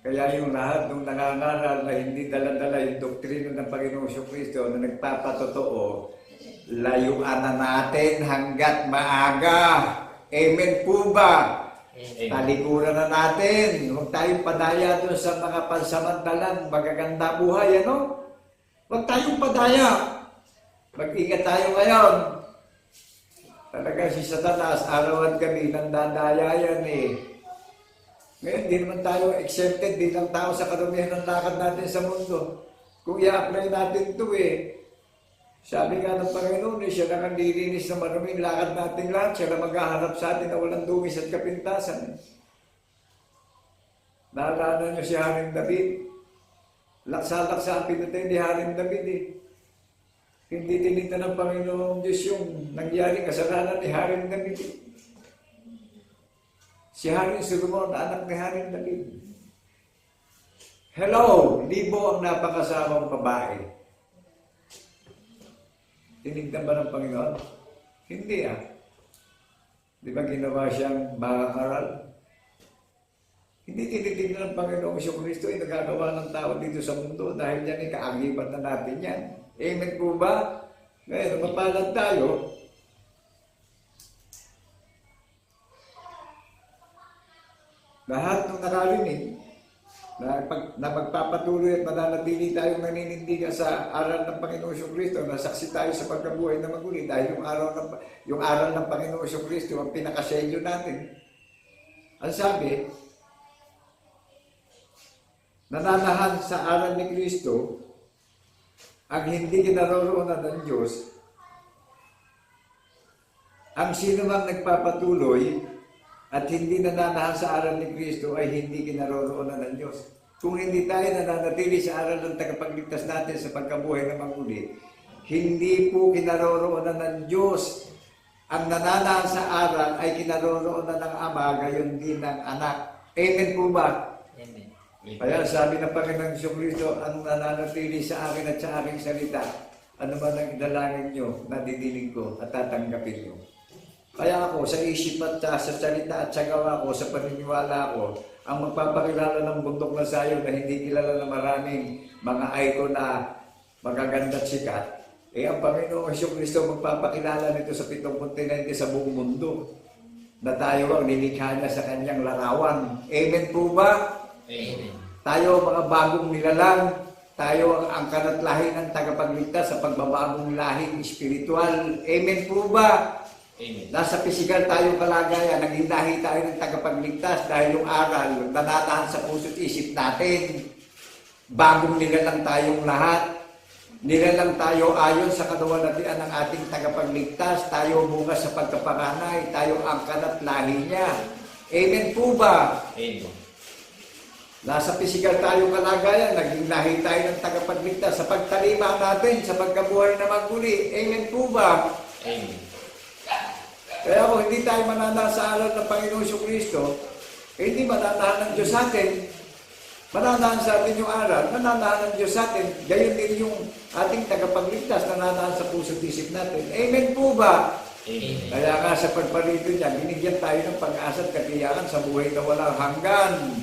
Kaya yung lahat ng nangangaral na hindi dala-dala yung doktrina ng Panginoong Jesucristo na nagpapatotoo, layuan na natin hanggat maaga. Amen po ba? Amen. Talikuran na natin. Huwag tayong padaya doon sa mga pansamantalang magaganda buhay, Huwag tayong padaya. Mag-ingat tayo ngayon. Talaga si Satanas, araw at gabi, nandadaya yan Ngayon, di naman tayo exempted bilang tao sa karumihan ng lakad natin sa mundo. Kung i-apply natin ito sabi nga ng Panginoon, siya na ang lilinis na maruming lakad natin lahat. Siya na maghaharap sa atin na walang dungis at kapintasan. Naalala niyo si Haring David? Laksa-laksa ang pinatay ni Haring David Hindi tinignan ng Panginoon Diyos yung nangyaring kasalanan ni Haring David Si Haring Solomon, anak ni Haring David. Hello! Libo ang napakasawang babae. Tinignan ba ng Panginoon? Hindi Di ba ginawa siyang makakaral? Hindi tinitignan ng Panginoong Jesucristo ay nagagawa ng tao dito sa mundo dahil yan kaagibat na natin yan. Amen po ba? Ngayon, mapalad tayo. Lahat ng nakarinig na magpapatuloy at mananatili tayong naninindigan sa aral ng Panginoong Jesucristo, na saksi tayo sa pagkabuhay na maguli dahil yung aral ng Panginoong Jesucristo ang pinakaselyo natin. Ang sabi, nananahan sa aral ni Kristo ang hindi kinaroroonan ng Diyos. Ang sino mang nagpapatuloy at hindi nananahan sa aral ni Kristo ay hindi kinaroroonan ng Diyos. Kung hindi tayo nananatili sa aral ng tagapagligtas natin sa pagkabuhay na maguli, hindi po kinaroroonan ng Diyos. Ang nananahan sa aral ay kinaroroonan ng Ama, gayon din ng Anak. Amen po ba? Amen. Kaya sabi ng Panginoong Jesucristo, ang nananatili sa akin at sa aking salita, ano man ang idalangin nyo, nadidinig ko at tatanggapin nyo. Kaya ako, sa isip at sa salita at sa gawa ko, sa paniniwala ko, ang magpapakilala ng bundok na sayo na hindi kilala na maraming mga icon na magaganda at sikat, ang Panginoong Jesucristo magpapakilala nito sa 7 kontinente sa buong mundo na tayo ang nilikha niya sa kanyang larawan. Amen po ba? Amen. Tayo mga bagong nilalang, tayo ang angkan at lahi ng tagapagligtas sa pagbabagong lahing espiritual. Amen po ba? Amen. Nasa pisikal tayo kalagayan, naging lahi tayo ng tagapagligtas dahil yung aral, nananahan sa puso't isip natin. Bagong nilalang tayong lahat. Nilalang tayo ayon sa kaluwalhatian ng ating tagapagligtas. Tayo bunga sa pagkapanganay, tayo angkan at lahi niya. Amen po ba? Amen. Nasa pisikal tayo kalagayan, naging lahi tayo ng tagapagligtas sa pagtalima natin, sa pagkabuhay na maguli. Amen po ba? Amen. Kaya kung hindi tayo mananahan sa aral ng Panginoong Jesucristo, hindi mananahan ng Diyos sa atin. Mananahan sa atin yung aral, nananahan ng Diyos sa atin. Gayon din yung ating tagapagligtas, nananahan sa puso't isip natin. Amen po ba? Amen. Kaya nga sa pagparito niya, binigyan tayo ng pag-asa at katiyakan sa buhay na walang hanggan.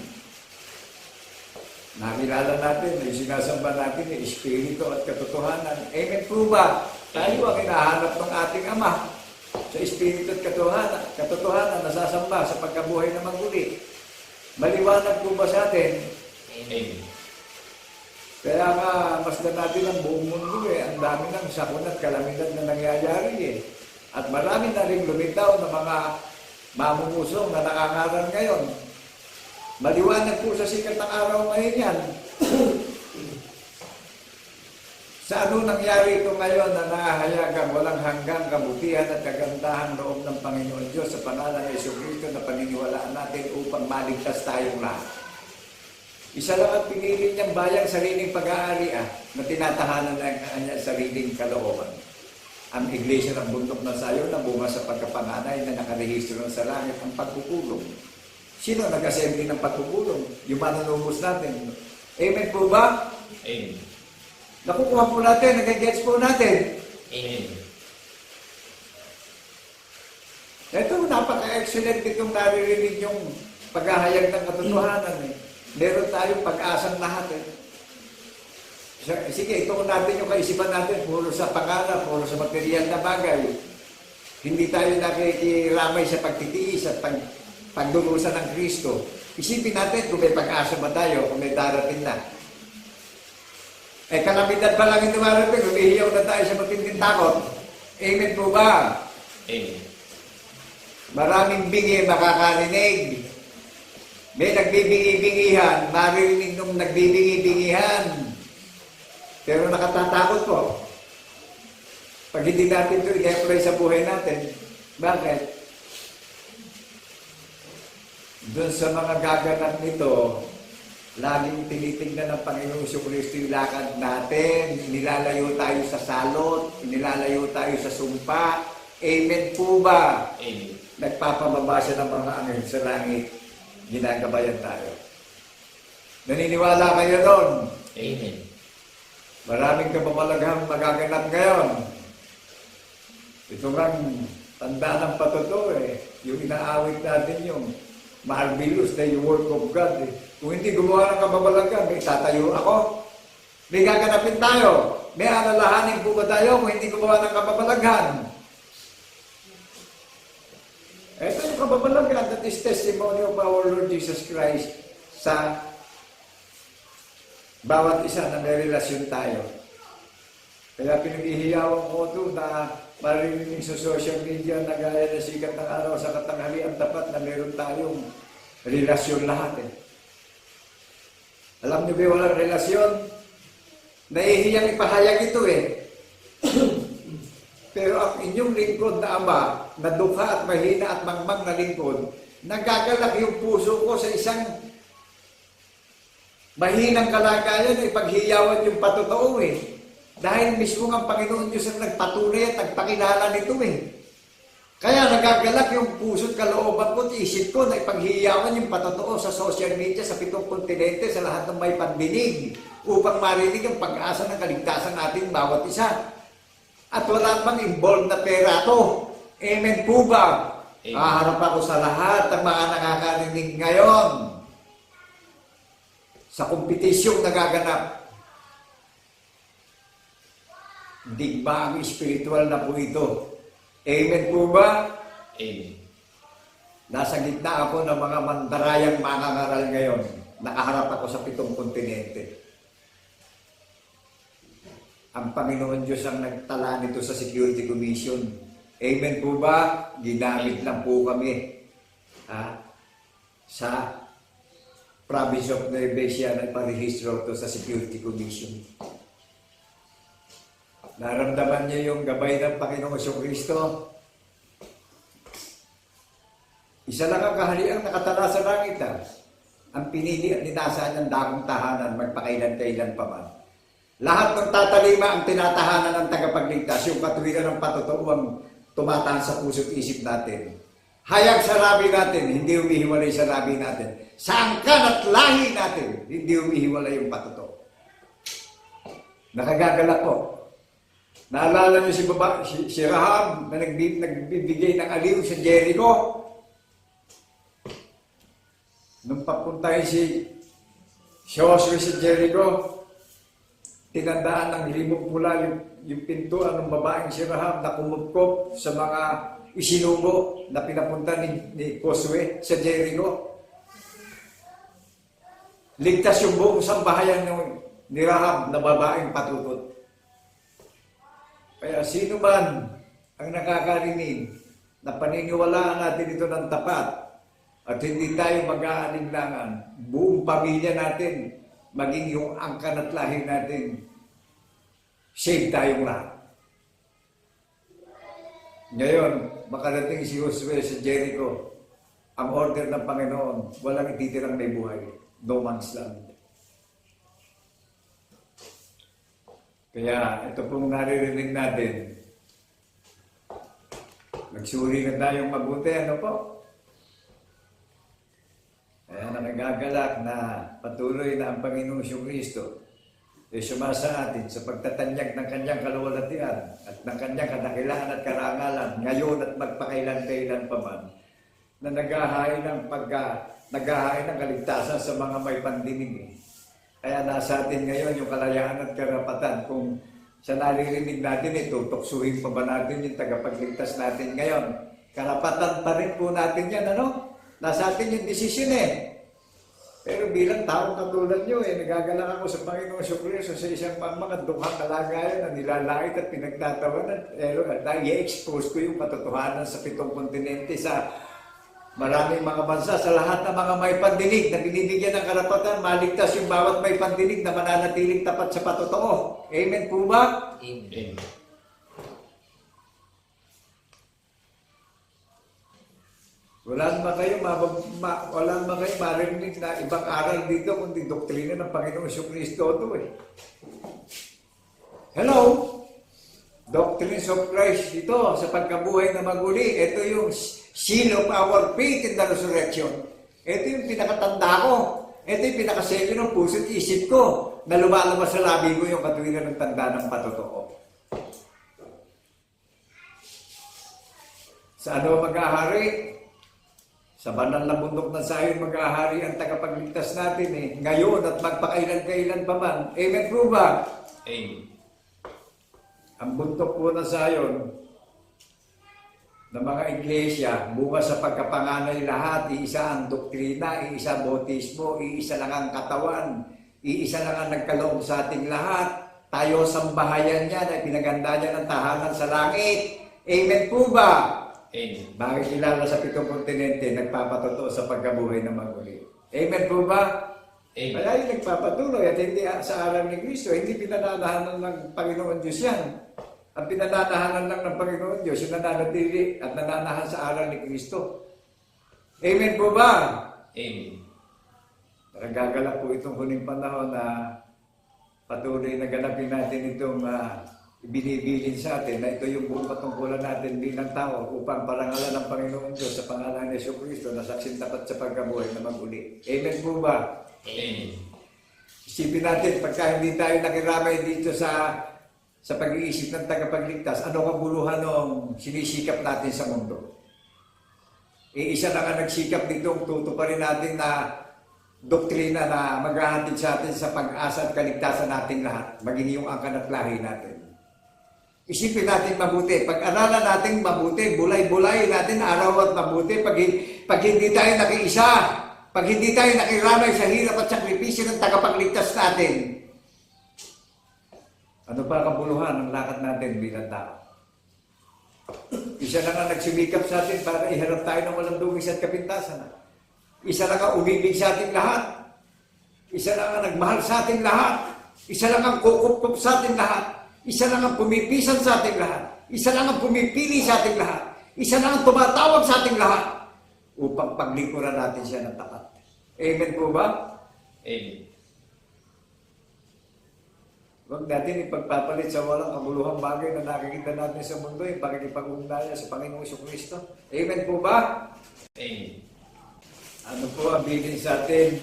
Nakilala natin, yung sinasamba natin, yung Espiritu at katotohanan. Amen po ba? Tayo ang hinahanap ng ating Ama sa Espiritu at katotohanan, nasasamba sa pagkabuhay na maguli. Maliwanag po ba sa atin? Amen. Kaya nga, masdan natin ang buong mundo eh. Ang dami ng sakon at kalamidad na nangyayari eh. At marami na rin lumitaw na mga mamungusong na nakangaral ngayon. Maliwanag po sa sikat ng araw ngayon yan. Sa ano nangyari ito ngayon na nahahayagang walang hanggang kabutihan at kagandahan loob ng Panginoon Diyos sa pangalan ng Jesucristo na paniniwalaan natin upang maligtas tayong lahat. Isa lang ang pinili niyang bayang sariling pag-aari na tinatahanan ng kanyang sariling kalooban. Ang iglesia ng bundok ng Sayon na bunga sa pagkapanganay na nakarehistro sa langit ang pagpupulong. Sino nag-assembly ng pagpupulong? Yung manunubos natin. Amen po ba? Amen. Nakukuha po natin, nag-gets po natin. Amen. Ito, napaka-excellent itong naririnig yung paghahayag ng katotohanan. Meron tayong pag-asang lahat. Sige, ito natin yung kaisipan natin, puro sa pangarap, puro sa material na bagay. Hindi tayo nakikiramay sa pagtitiis at pagdurusa ng Kristo. Isipin natin kung may pag-asa ba tayo, kung may darating na. Kalamidad pa lang yung dumarating, umihiyaw na tayo sa matinding takot. Amen po ba? Amen. Maraming bingi makakarinig. May nagbibingi-bingihan, maririnig nung nagbibingi-bingihan. Pero nakatatakot po. Pag hindi natin ito i-apply sa buhay natin, bakit? Doon sa mga gaganap nito, laging tinitingnan ng Panginoong Jesucristo yung lakad natin. Inilalayo tayo sa salot, inilalayo tayo sa sumpa. Amen po ba? Amen. Nagpapababa siya ng mga anghel sa langit. Ginagabayan tayo. Naniniwala kayo doon? Amen. Maraming kapapalaghang magaganap ngayon. Ito nga tanda ng patuto eh. Yung inaawit natin yung marvelous na yung work of God eh. Kung hindi gumawa ng kapapalaghang, may tatayo ako. May gaganapin tayo. May alalahanin po ba tayo kung hindi gumawa ng kapapalaghang? Ito yung kapapalaghang, that is testimony of our Lord Jesus Christ sa bawat isa na may relasyon tayo. Kaya pinag-ihiyawan ko ito na maririnig sa social media na gaya ng sikat ng araw sa katanghalian tapat na meron tayong relasyon lahat eh. Alam niyo ba walang relasyon? Nahihiyang ipahayag ito eh. Pero ang inyong lingkod na Ama, na dukha at mahina at mangmang na lingkod, nagagalak yung puso ko sa isang mahinang kalagayan ay paghiyawan yung patotoo eh. Dahil mismo ang Panginoon Diyos ang nagpatunay at nagpakilala nito eh. Kaya nagagalak yung puso't kalooban ko at isip ko na ipaghiyawan yung patotoo sa social media, sa 7 kontinente, sa lahat ng may pandinig upang marinig ang pag-asa ng kaligtasan natin bawat isa. At wala pang involved na pera to. Amen po ba? Haharap ako sa lahat ng mga nakakarinig ngayon sa kompetisyong nagaganap. Digmaang spiritual na po ito. Amen po ba? Amen. Nasa gitna ako ng mga mandarayang mangangaral ngayon. Nakaharap ako sa 7 kontinente. Ang Panginoon Diyos ang nagtala nito sa Security Commission. Amen po ba? Ginamit lang po kami sa province of Nueva Ecija na iparehistro ito sa Security Commission. Naramdaman niyo yung gabay ng Panginoong Jesucristo? Isa lang ang kahariang nakatala sa langit ang pinili at ninasaan ng dakong tahanan magpakailan-kailan pa man. Lahat ng tatalima ang tinatahanan ng tagapagligtas, yung katuwiran ng patotoo ang tumataan sa puso't isip natin. hayag sa labi natin, hindi humihiwalay sa labi natin. Sa angkan at lahi natin, hindi humihiwalay yung patuto. Nakagagalak po. Naalala niyo si Rahab na nagbibigay ng aliw sa Jericho? Nung papuntahin si Joshua sa Jericho, tinandaan ng limog mula yung pintuan ng babaeng si Rahab na kumupkop sa mga isinugo na pinapunta ni Joshua sa Jericho. Ligtas yung buong sambahayan ni Rahab na babaeng patutot. Kaya sino man ang nakakarinig na paniniwalaan natin ito ng tapat at hindi tayo mag-aalinlangan, buong pamilya natin, maging yung angkan at lahi natin, save tayong lahat. Ngayon, makarating si Joshua sa Jericho, ang order ng Panginoon, walang ititirang may buhay. No man's land. Kaya ito pong naririnig natin. Magsuri na tayong mabuti, ano po? Kaya nagagalak na patuloy na ang Panginoong Kristo ay sumasa atin sa pagtatanyag ng kanyang kaluwalhatian at ng kanyang kadakilaan at karangalan ngayon at magpakailan-kailan pa man na naghahain ng kaligtasan sa mga may pandinig. Kaya nasa atin ngayon yung kalayaan at karapatan. Kung sa naririnig natin ito, tuksuhin pa ba natin yung tagapagligtas natin ngayon? Karapatan pa rin po natin yan, ano? Nasa atin yung desisyon eh. Pero bilang taong katulad nyo, nagagalak ako sa Panginoon Kristo sa isang mga dukhang kalagayan na nilalait at pinagtatawanan. Pero i-expose ko yung katotohanan sa 7 kontinente, sa maraming mga bansa, sa lahat ng mga may pandinig na binibigyan ng karapatan, maligtas yung bawat may pandinig na mananatiling tapat sa patotoo. Amen po ba? Amen. Wala naman kayo marinig na ibang aral dito kundi doktrina ng Panginoong Kristo ito eh. Hello? Doctrines of Christ ito sa pagkabuhay na maguli. Ito yung seal of our faith in the resurrection. Ito yung pinakatanda ko. Ito yung pinakaselyo ng puso at isip ko na lumalabas sa labi ko yung katuwiran ng tanda ng patotoo. Sa ano mag-ahari? Sa banal na bundok ng Zion mag-ahari ang tagapagligtas natin eh. Ngayon at magpakailan-kailan pa man. Amen po ba? Amen. Ang bundok po ng Zion ng mga iglesia, bukas sa pagkapanganay lahat, iisa ang doktrina, iisa bautismo, iisa lang ang katawan, iisa lang ang nagkaloob sa ating lahat. Tayo sambahayan niya na pinaganda niya ng tahanan sa langit. Amen po ba? Amen. Bakit kilala sa 7 kontinente, nagpapatotoo sa pagkabuhay ng maguli. Amen po ba? Amen. Kaya yung nagpapatuloy at hindi sa aral ni Kristo, hindi pinananahanan ng Panginoon Diyos yan. Ang pinananahanan lang ng Panginoon Diyos, yung nananatili at nananahan sa aral ni Kristo. Amen po ba? Amen. Nagagalak po itong huling panahon na patuloy na ganapin natin itong binibilin sa atin na ito yung buong patungkulan natin bilang tao upang parangalan ng Panginoon Diyos sa pangalan ni Kristo na saksing tapat sa pagkabuhay na maguli. Amen po ba? Amen. Isipin natin, pagka hindi tayo nakiramay dito sa pag-iisip ng tagapagligtas, ano kabuluhan ng sinisikap natin sa mundo? Isa lang ang nagsikap dito, tutuparin natin na doktrina na maghahatid sa atin sa pag-asa at kaligtasan natin lahat, maging yung angkan at lahi natin. Isipin natin mabuti. Pag-aralan natin mabuti, bulay-bulay natin araw at mabuti. Pag hindi tayo nakiisa, pag hindi tayo nakiramay sa hirap at sakripisyo ng tagapagligtas natin, ano pa kabuluhan ng lakad natin bilang tao? Isa lang ang nagsumikap sa atin para iharap tayo ng walang dungis at kapintasan. Isa lang ang umibig sa ating lahat. Isa lang ang nagmahal sa ating lahat. Isa lang ang kukup sa ating lahat. Isa lang ang pumipisan sa ating lahat. Isa lang ang pumipili sa ating lahat. Isa lang ang tumatawag sa ating lahat upang paglingkuran natin siya ng tapat. Amen po ba? Amen. Huwag natin ipagpapalit sa walang kabuluhang bagay na nakikita natin sa mundo, yung pakikipag-ugnayan sa Panginoong Jesucristo. Amen po ba? Amen. Ano po ang bilin sa atin?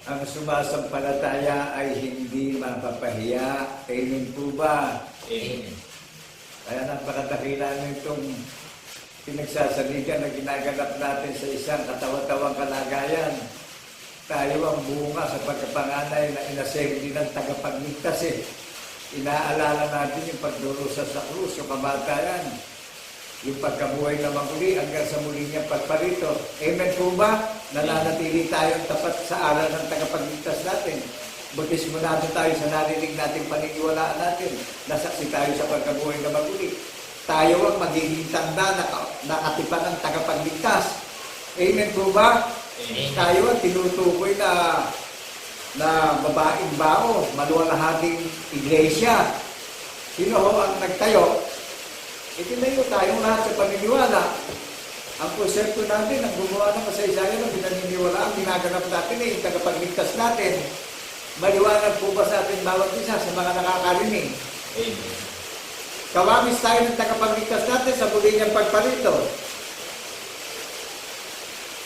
Ang sumasampalataya ay hindi mapapahiya. Amen po ba? Amen. Kaya napakadakila nitong pinagsasaligan na ginaganap natin sa isang katawa-tawang kalagayan. Tayo ang bunga sa pagkapanganay na inasembli ng tagapagligtas eh. Inaalala natin yung pagdurusa sa krus, yung kamatayan, yung pagkabuhay na muli hanggang sa muli niyang pagparito. Amen po ba? Nananatili tayong tapat sa aral ng tagapagligtas natin. Butismo natin tayo sa narinig natin paniniwalaan natin. Nasaksi tayo sa pagkabuhay na muli. Tayo ang magiging tanda na nakatipan ng tagapagligtas. Amen po ba? Amen. Tayo ang tinutukoy na babaeng bao, maluwalhating iglesia. Sino ho ang nagtayo? Itinayo tayong lahat sa paniniwala. Ang konsepto natin, ang gumawa ng kasaysayan ng pinaniniwala, ang ginaganap natin ay yung tagapagligtas natin. Maliwanag po ba sa atin bawat isa sa mga nakakarinig? Amen. Kawamis tayo ng tagapagligtas natin sa muli niyang pagparito.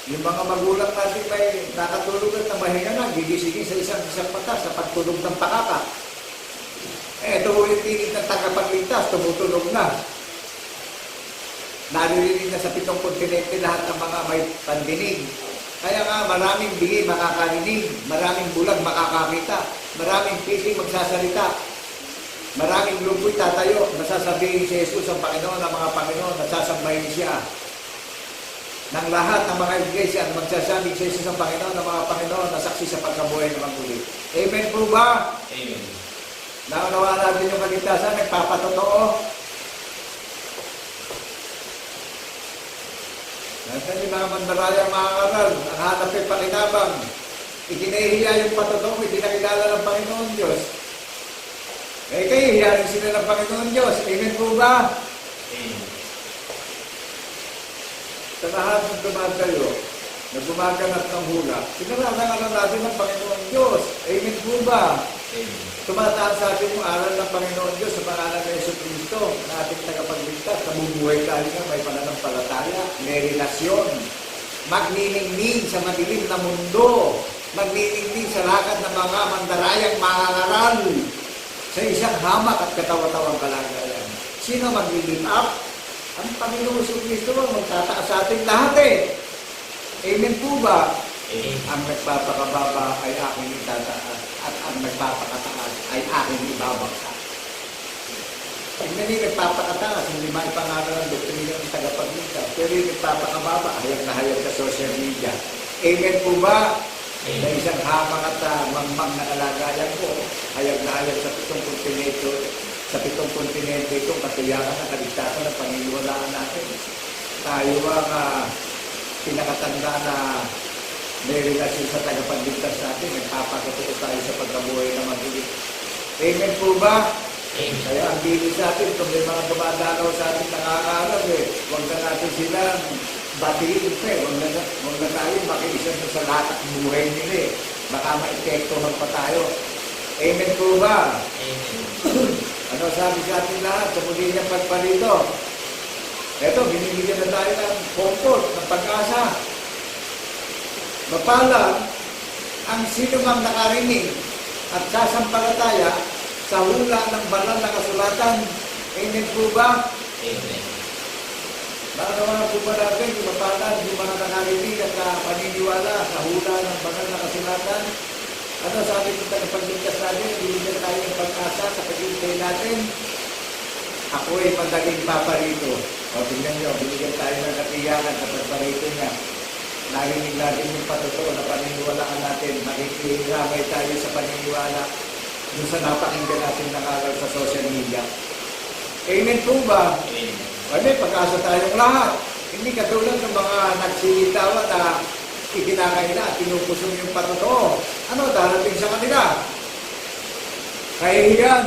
Yung mga magulang natin may nakatulog at mahinga na, gigisingin sa isang mata sa pagtulog ng pakaka. Ito po yung tinig ng tagapagligtas, tumutulog na. Naririnig na sa 7 kontinente lahat ng mga may pandinig. Kaya nga maraming bingi makakarinig, maraming bulag makakakita, maraming pising magsasalita, maraming lupoy tatayo, nasasabihin si Jesus ang Panginoon ng mga Panginoon, nasasambahin siya. Ng lahat ng mga iglesia ang magsasabi sa Jesus ang Panginoon ng mga Panginoon na saksi sa pagkabuhay ng muli. Amen po ba? Amen. Naunawa natin yung kaligtasan, nagpapatotoo. Nasaan yung mga mandaraya mga karal, ang hanap ay pakinabang. Ikinahihiya yung patotoo, itinakilala ng Panginoon Diyos. Eh kayo, hiyarin sila ng Panginoon Diyos. Amen po ba? Amen. Sa lahat ng tumatayo na gumaganap ng hula, sinararangalan natin ng Panginoon Diyos. Amen po ba? Amen. Tumataan sa atin yung aral ng Panginoon Diyos sa pangalan ng Jesucristo na ating tagapagligtas. Nabubuhay tayo nga may pananampalataya, may relasyon. Magniningning sa madilim na mundo. Magniningning sa lakad ng mga mandarayang mangangaral sa isang hamak at katawa-tawang kalagayan. Sino mag-lift up? Ang Panginoon Jesucristo ang magtataas sa ating lahat eh. Amen po ba? Amen. Ang nagpapakababa ay aking itataas at ang nagpapakataas ay aking ibabagsak. Tingnan yung nagpapakataas, hindi maipangalan ang doktrina ng tagapagligtas. Pero yung nagpapakababa, hayag na hayag sa social media. Amen po ba? Amen. Na isang hamang at mangmang na kalagayan ko, hayag na hayag sa 7 kontinente, sa 7 kontinente itong katiyakan ng kaligtasan ng paniniwalaan natin. Tayo ang pinakatanda na may relasyon sa tagapagligtas natin, nagpapakatotoo tayo sa pagkabuhay na muli. Amen po ba? Amen. Kaya ang bili sa atin, kung may mga dumadalaw sa atin nakakaalam huwag na natin silang batiin huwag na tayo makiisan sa lahat ng buhay nila Baka maepektuhan pa tayo. Amen po ba? Amen. Ano sabi sa atin lahat sa muli niyang pagparito? Eto, binibigyan na tayo ng comfort, ng pag-asa. Mapala ang sino mang nakarinig at sasampalataya sa hula ng banal na kasulatan. Amen po ba? Amen. Narawa po ba natin, yung mapala, yung mga nakarinig at paniniwala sa hula ng banal na kasulatan? Ano sabi ko tayo pagligtas natin, binigyan tayo ng pag-asa sa paghintay natin. Ako ay madaling paparito. O tingnan nyo, binigyan tayo ng katiyakan sa pagparito niya. Narinig natin yung patotoo na paniniwalaan natin. Makikiramay tayo sa paniniwala dun sa napakinggan natin nakaral sa social media. Amen po ba? Amen. May pag-asa tayong lahat. Hindi katulad ng mga nagsilitawa na ikinakaila at pinupusong yung patotoo. Ano darating sa kanila? Kahihiyan.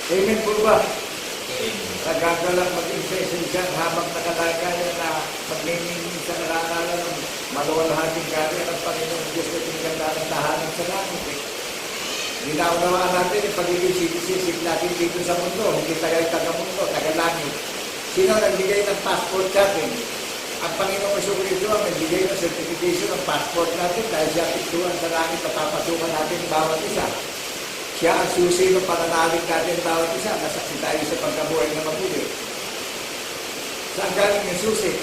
Amen po ba? Amen. Nagagalang maging sa isang habang nakalagayan na magningin sa nakakala ng maluwalhating karya ng Panginoon Diyos na tiniganda ng tahanan sa langit. Ginaunawaan natin yung pagiging citizenship natin dito sa mundo, hindi taga-mundo, taga-langit. Sino nagbigay ng passport natin? Ang Panginoong Jesucristo ang nagbigay ng certification ng passport natin dahil siya piktuan sa langit na papasukan natin bawat isa. Siya ang susi ng pananalig natin bawat isa. Nasaksi tayo sa pagkabuhay na mabuti. Saan galing yung susi?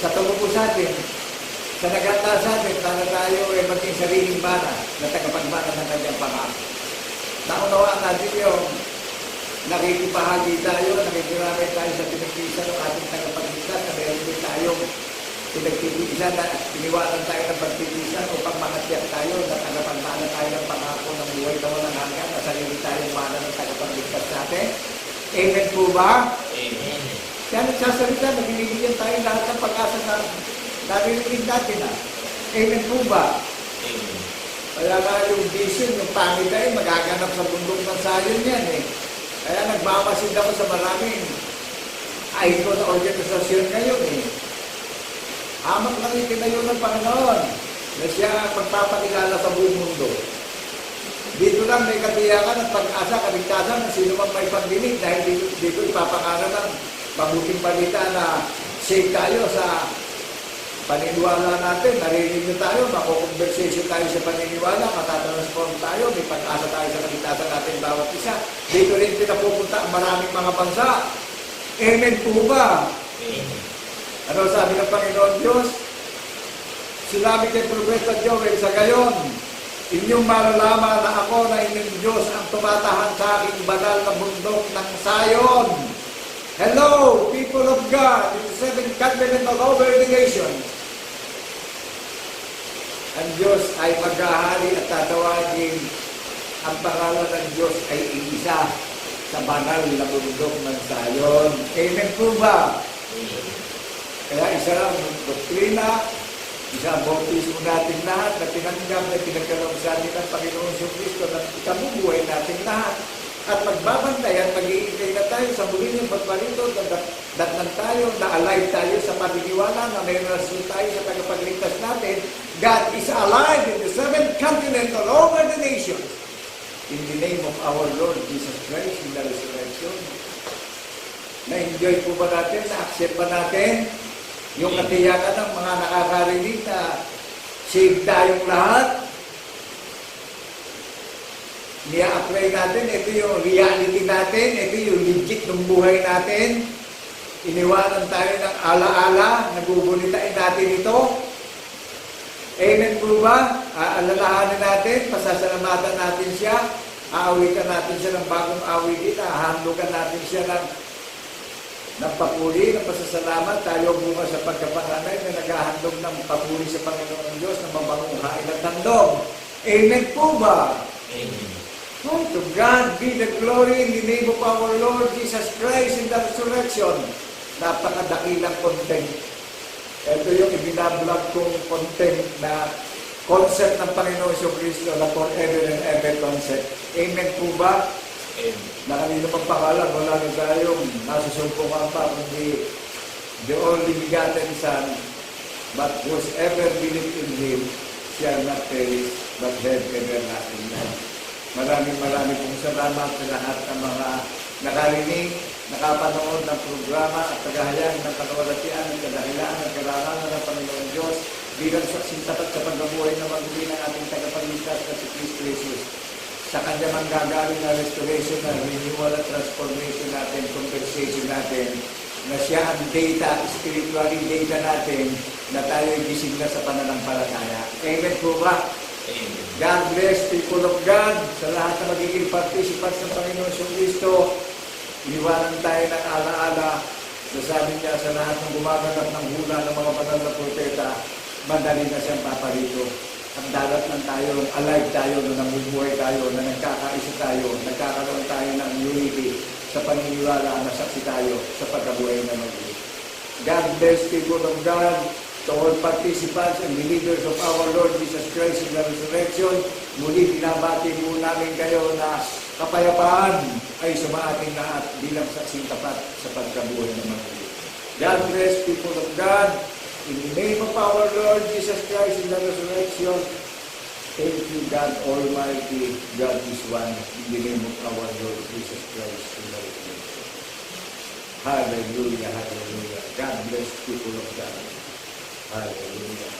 Sa tumupo sa atin. Sa naganda sa atin, para tayo ay maging sariling bana na tagapagmana ng kanyang pangako. Naunawaan natin yung nakikipahagi tayo, nakikiramay tayo sa pinagpisa ng ating tagapagligtas na meron din tayong pinagpipisa na piniwanan tayo ng pagpipisa upang mangatyak tayo na tagapagmana tayo ng pangako ng buhay na walang hanggan na sarili tayong mana ng tagapagligtas natin. Amen po ba? Amen. Kaya nagsasalita, nagbibigyan tayo lahat ng pag-asa na naririnig natin na. Amen po ba? Amen. Kaya nga yung vision, yung pangit ay magaganap sa bundok ng sayon yan eh. Kaya nagmamasid ako sa maraming icon na organisasyon ngayon eh. Hamak lang itinayo ng Panginoon na siya ang magpapakilala sa buong mundo. Dito lang may katiyakan at pag-asa, kaligtasan ng sino mang may pandinig dahil dito ipapangalan ng mabuting balita na save tayo sa paniniwala natin, narinig tayo, mako-conversation tayo sa paniniwala, matatransform tayo, may pag-asa tayo sa kaligtasan natin bawat isa. Dito rin pinapupunta ang maraming mga bansa. Amen po ba? Amen. Ano sabi ng Panginoon Diyos? Sinabi kay Propeta Joel, sa gayon, inyong malalaman na ako na inyong Diyos ang tumatahan sa aking banal na bundok ng Sayon. Hello, people of God, in the seventh continent all over the nation. Ang Diyos ay maghahari at tatawagin. Ang pangalan ng Diyos ay iisa sa banal na bundok ng Sayon. Amen po ba? Kaya isa lang ang doktrina, isa ang bautismo natin lahat na tinanggap na pinagkaroon sa atin ng Panginoon Jesucristo na ikabubuhay natin lahat. At magbabantay at mag-iintay na tayo sa muli ng pagparito datnan tayo, na alive tayo sa paniniwala na may rason tayo sa tagapagligtas natin. God is alive in the seventh continent all over the nations. In the name of our Lord Jesus Christ in the resurrection. Na-enjoy po ba natin? Na-accept ba natin yung katiyakan ng mga nakakarinig na save tayong lahat? Nia-apply natin, ito yung reality natin, ito yung legit ng buhay natin. Iniwanan tayo ng ala-ala, nagugulitain natin ito. Amen po ba? Alalahanin natin, pasasalamatan natin siya, aawitan natin siya ng bagong awit, hahandukan natin siya ng papuri, ng pasasalamat. Tayo bukas sa pagkapanganay na naghahandog ng papuri sa Panginoon Diyos na mabangong hain at handog. Amen po ba? Amen. Oh, to God be the glory in the name of our Lord Jesus Christ in the resurrection. Napakadakilang content. Ito yung ibinablog kong content na concept ng Panginoon Jesucristo na forever and ever concept. Amen po ba? Amen. Na kanino pang pangalan, wala na tayong nasusumpungan pa kundi the only begotten Son, but whosoever believed in Him shall not perish, but have everlasting life. Maraming pong salamat sa lahat ng mga nakarinig, nakapanood ng programa at tagahayag ng kakalatian ng kadahilan at kararangan ng Panginoon Diyos bilang saksing tapat sa pagbabuhay na maguli ng ating tagapagligtas na si Cristo Jesus. Sa kanya manggagaling na restoration na renewal at transformation natin, conversation natin, na siya ang data, spiritually data natin, na tayo gising na sa pananampalataya. Amen po ba? Amen. God bless people of God sa lahat na magiging participants ng Panginoon Jesucristo. Iniwanan tayo ng alaala. Sasabi niya sa lahat ng gumaganap ng hula ng mga banal na propeta, madali na siyang paparito. Ang dalat lang tayo, alive tayo, na namumuhay tayo, na nagkakaisa tayo, nagkakaroon tayo ng unity sa paniniwala na saksi tayo sa pagkabuhay na magiging. God bless people of God. To all participants and believers of our Lord Jesus Christ in the resurrection, muli binabati po namin kayo na kapayapaan ay sumaating lahat bilang saksing tapat sa pagkabuhay ng mga Diyos. God bless people of God. In the name of our Lord Jesus Christ in the resurrection, thank you, God Almighty, God is one, in the name of our Lord Jesus Christ in the resurrection. Hallelujah, hallelujah. God bless people of God. Hallelujah.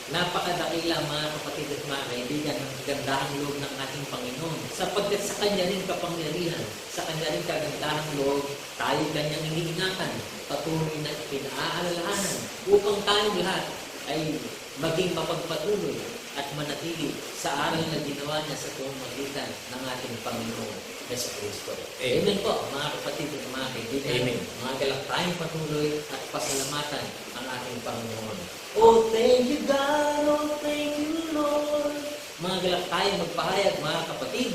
Napakadakila mga kapatid at mga kaibigan ng kagandahang loob ng ating Panginoon. Sapagkat sa Kanya rin kapangyarihan, sa Kanya rin kagandahang loob, tayo Kanyang iniingatan, patuloy na pinaalalahanan upang tayo lahat ay maging mapagpatuloy at manatili sa aral na ginawa niya sa pamamagitan ng ating Panginoon Yesu Cristo. Amen po, mga kapatid at mga kaibigan. Amen. Mga galak tayong patuloy at pasalamatan ang ating Panginoon. Oh, thank you God, oh, thank you Lord. Mga galak tayong magpahayag, mga kapatid.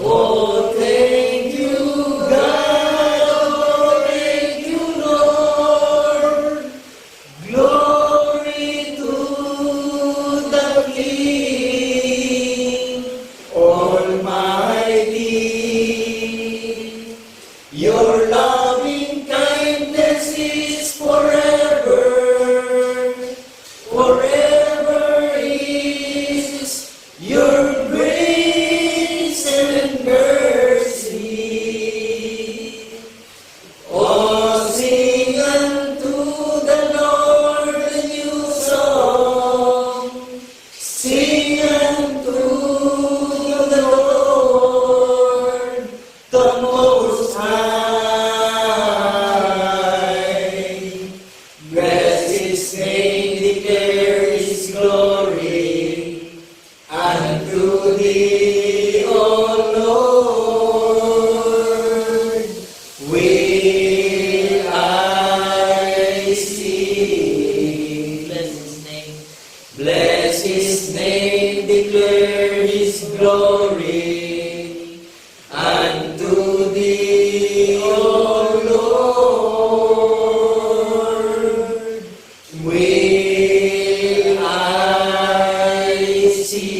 Oh, thank you God, oh, thank you Lord. Glory to the King Almighty. Your loving kindness is forever. Forever is your grace and mercy. Oh, sing unto the Lord a new song. Sing unto the Lord, the Most High. Bless His name, declare His glory unto Thee, O Lord. Will I sing? Bless His name. Bless His name, declare His glory unto Thee, O Lord. Will I sing?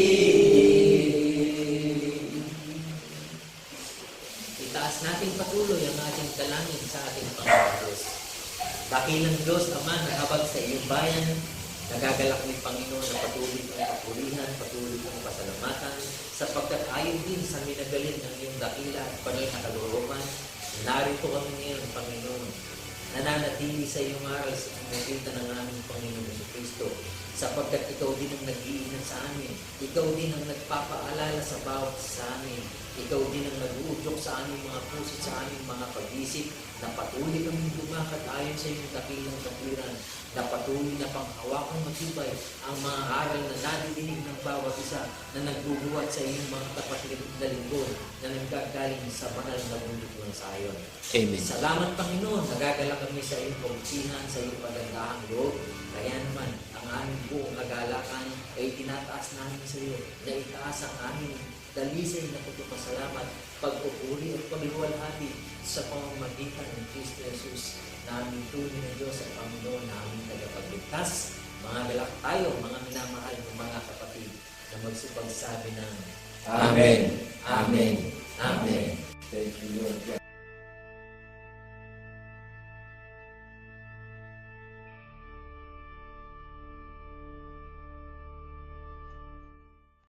Itaas natin patuloy ang ating dalangin sa ating Panginoon Diyos. Dakilang Diyos, Ama, nahabag sa iyong bayan, nagagalak ni Panginoon na patuloy kong papurihan, patuloy kong pasalamatan, sapagkat ayon din sa minagalin ng iyong dakila at panay na kalooban, narito kami ngayon, Panginoon, nananatili sa iyong aral sa pamamagitan ng aming Panginoon Jesucristo, sapagkat ikaw din ang nag-iingat sa amin, ikaw din ang nagpapaalala sa bawat sa amin, ikaw din ang nag-uudyok sa aming mga puso, sa aming mga pag-isip, na patuloy kami lumakad ayon sa iyong dakilang katwiran, na patuloy na panghawakang matibay ang mga aral na nadidinig ng bawat isa na nagbubuhat sa iyong mga tapat na lingkod na nanggagaling sa banal na bundok ng Sayon. Amen. Salamat, Panginoon, nagagala kami sa iyong pagsihan, sa iyong pagandahang loob. Kaya naman, ang aming buong kagalakan ay tinataas namin sa iyo, na itaas ang aming dalisay na pagpapasalamat, pag-upuri at paghiwalhati sa pamamagitan ng Kristo Jesus, na aming tunay na Diyos at Panginoon na aming tagapagligtas. Mga galak tayo, mga minamahal ng mga kapatid, na magsipagsabi ng Amen. Amen. Amen. Thank you, Lord.